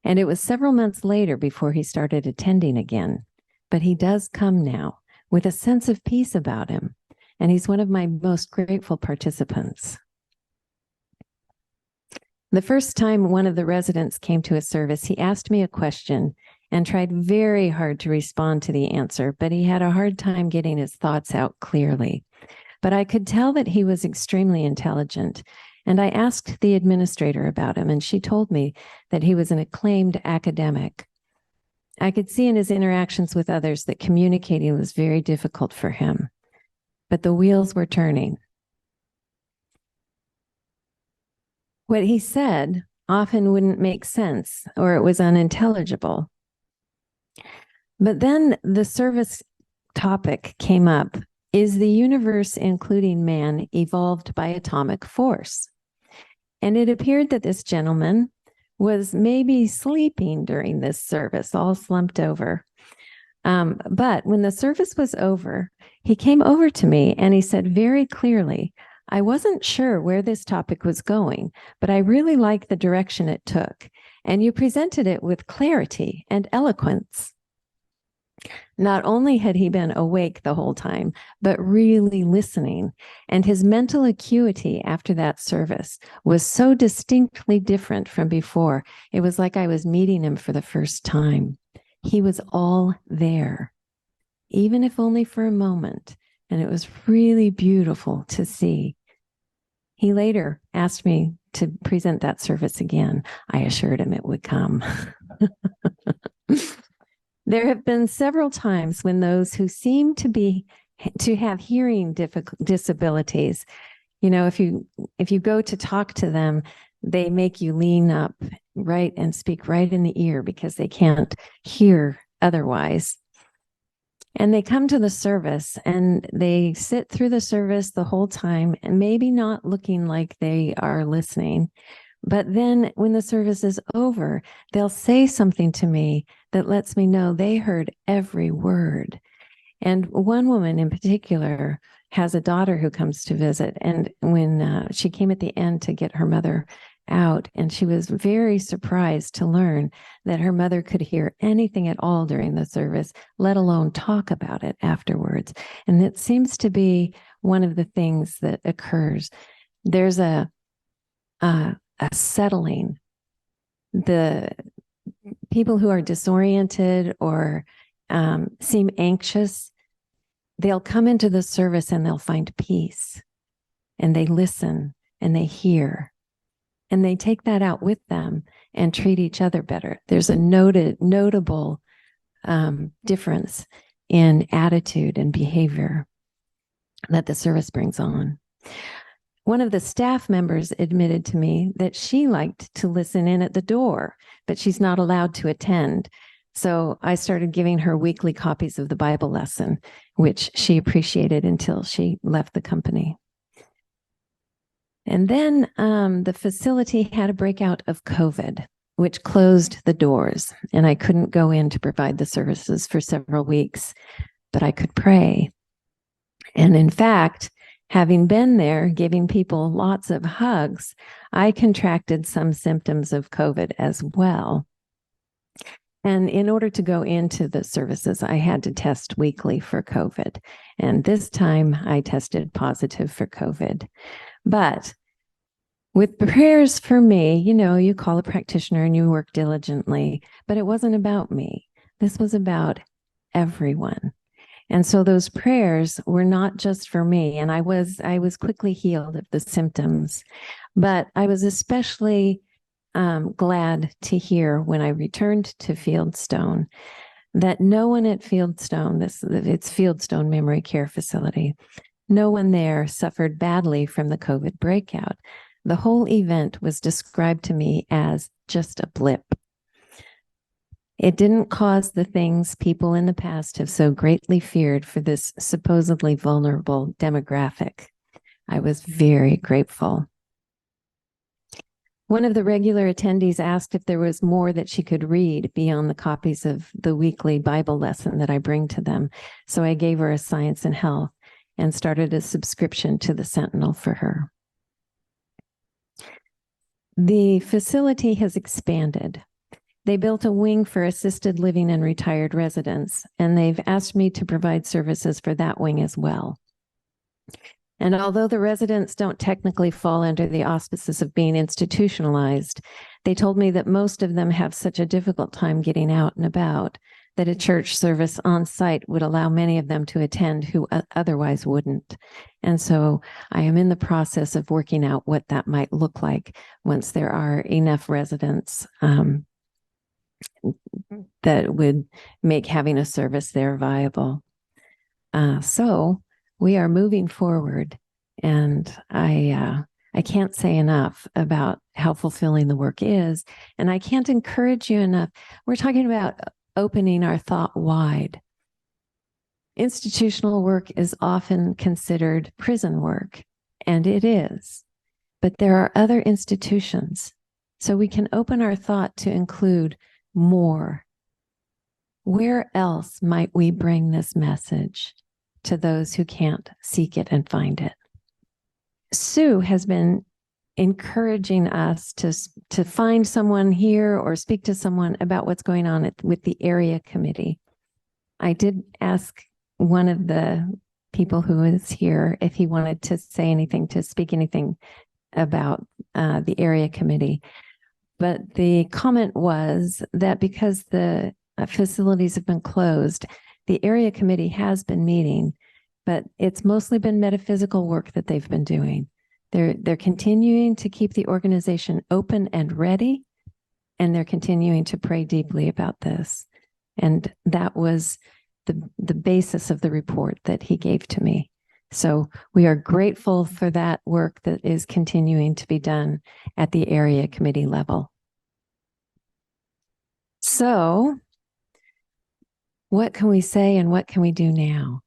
And it was several months later before he started attending again. But he does come now with a sense of peace about him. And he's one of my most grateful participants. The first time one of the residents came to a service, he asked me a question and tried very hard to respond to the answer, but he had a hard time getting his thoughts out clearly. But I could tell that he was extremely intelligent. And I asked the administrator about him, and she told me that he was an acclaimed academic. I could see in his interactions with others that communicating was very difficult for him, but the wheels were turning. What he said often wouldn't make sense, or it was unintelligible. But then the service topic came up: is the universe, including man, evolved by atomic force? And it appeared that this gentleman was maybe sleeping during this service, all slumped over. But when the service was over, he came over to me and he said very clearly, "I wasn't sure where this topic was going, but I really liked the direction it took. And you presented it with clarity and eloquence." Not only had he been awake the whole time, but really listening. And his mental acuity after that service was so distinctly different from before. It was like I was meeting him for the first time. He was all there, even if only for a moment. And it was really beautiful to see. He later asked me to present that service again. I assured him it would come. There have been several times when those who seem to have hearing disabilities, you know, if you go to talk to them, they make you lean up right and speak right in the ear because they can't hear otherwise. And they come to the service and they sit through the service the whole time and maybe not looking like they are listening. But then when the service is over, they'll say something to me that lets me know they heard every word. And one woman in particular has a daughter who comes to visit. And when she came at the end to get her mother out, and she was very surprised to learn that her mother could hear anything at all during the service, let alone talk about it afterwards. And it seems to be one of the things that occurs. There's a settling. The people who are disoriented or seem anxious, they'll come into the service and they'll find peace, and they listen and they hear, and they take that out with them and treat each other better. There's a notable difference in attitude and behavior that the service brings on. One of the staff members admitted to me that she liked to listen in at the door, but she's not allowed to attend. So I started giving her weekly copies of the Bible lesson, which she appreciated until she left the company. And then the facility had a breakout of COVID, which closed the doors, and I couldn't go in to provide the services for several weeks, but I could pray. And in fact, having been there, giving people lots of hugs, I contracted some symptoms of COVID as well. And in order to go into the services, I had to test weekly for COVID. And this time I tested positive for COVID. But with prayers for me, you know, you call a practitioner and you work diligently, but it wasn't about me. This was about everyone. And so those prayers were not just for me. And I was quickly healed of the symptoms, but I was especially glad to hear when I returned to Fieldstone that no one at Fieldstone, it's Fieldstone Memory Care Facility, no one there suffered badly from the COVID breakout. The whole event was described to me as just a blip. It didn't cause the things people in the past have so greatly feared for this supposedly vulnerable demographic. I was very grateful. One of the regular attendees asked if there was more that she could read beyond the copies of the weekly Bible lesson that I bring to them. So I gave her a Science and Health and started a subscription to the Sentinel for her. The facility has expanded. They built a wing for assisted living and retired residents, and they've asked me to provide services for that wing as well. And although the residents don't technically fall under the auspices of being institutionalized, they told me that most of them have such a difficult time getting out and about that a church service on site would allow many of them to attend who otherwise wouldn't. And so I am in the process of working out what that might look like once there are enough residents that would make having a service there viable. So we are moving forward, and I can't say enough about how fulfilling the work is, and I can't encourage you enough. We're talking about opening our thought wide. Institutional work is often considered prison work, and it is, but there are other institutions, so we can open our thought to include more. Where else might we bring this message to those who can't seek it and find it? Sue has been encouraging us to find someone here or speak to someone about what's going on with the area committee. I did ask one of the people who was here if he wanted to say anything, to speak anything about the area committee. But the comment was that because the facilities have been closed, the area committee has been meeting, but it's mostly been metaphysical work that they've been doing. They're continuing to keep the organization open and ready, and they're continuing to pray deeply about this. And that was the basis of the report that he gave to me. So we are grateful for that work that is continuing to be done at the area committee level. So what can we say and what can we do now?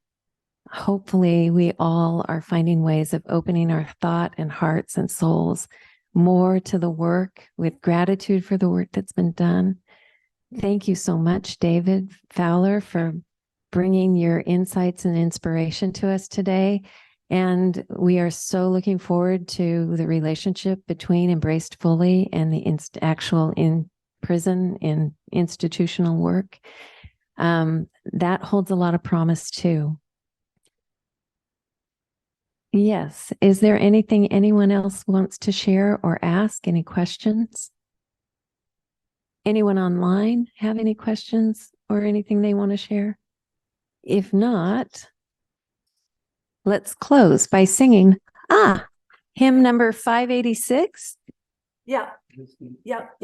Hopefully we all are finding ways of opening our thought and hearts and souls more to the work, with gratitude for the work that's been done. Thank you so much, David Fowler, for bringing your insights and inspiration to us today. And we are so looking forward to the relationship between Embraced Fully and the actual in-prison and institutional work. That holds a lot of promise too. Yes. Is there anything anyone else wants to share or ask? Any questions? Anyone online have any questions or anything they want to share? If not, let's close by singing hymn number 586. Yeah. Yep.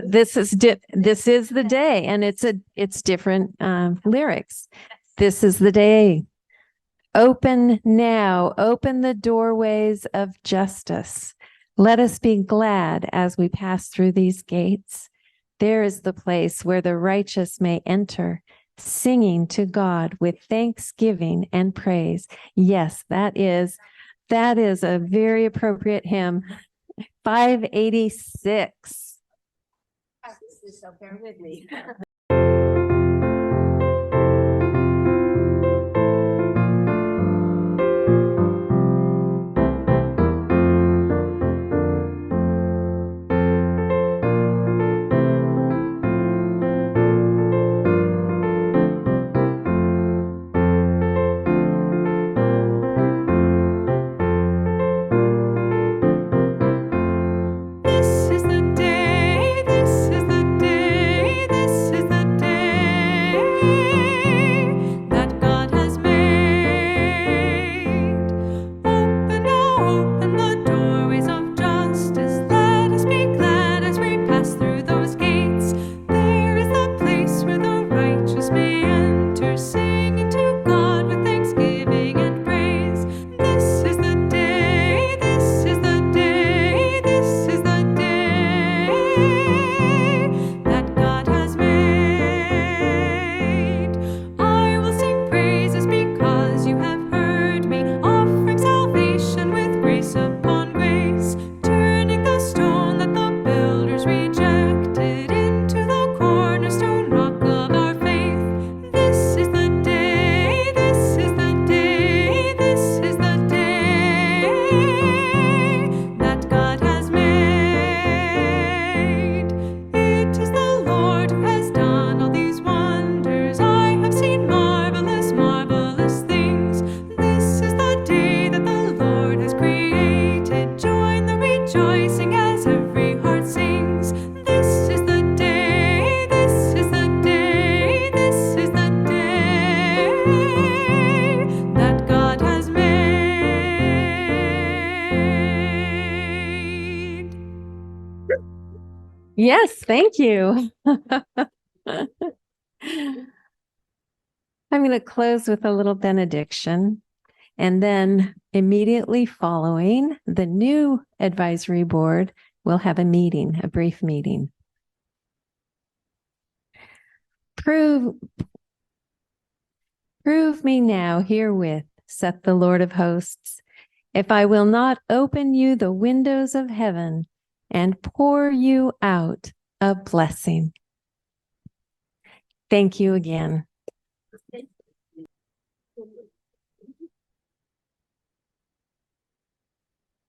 This is the day, and it's different lyrics. This is the day. Open now, open the doorways of justice. Let us be glad as we pass through these gates. There is the place where the righteous may enter, singing to God with thanksgiving and praise. Yes, that is a very appropriate hymn. 586. So bear with me. Yes, thank you. I'm going to close with a little benediction, and then immediately following, the new advisory board will have a brief meeting. Prove me now herewith, saith the Lord of hosts, if I will not open you the windows of heaven and pour you out a blessing. Thank you again.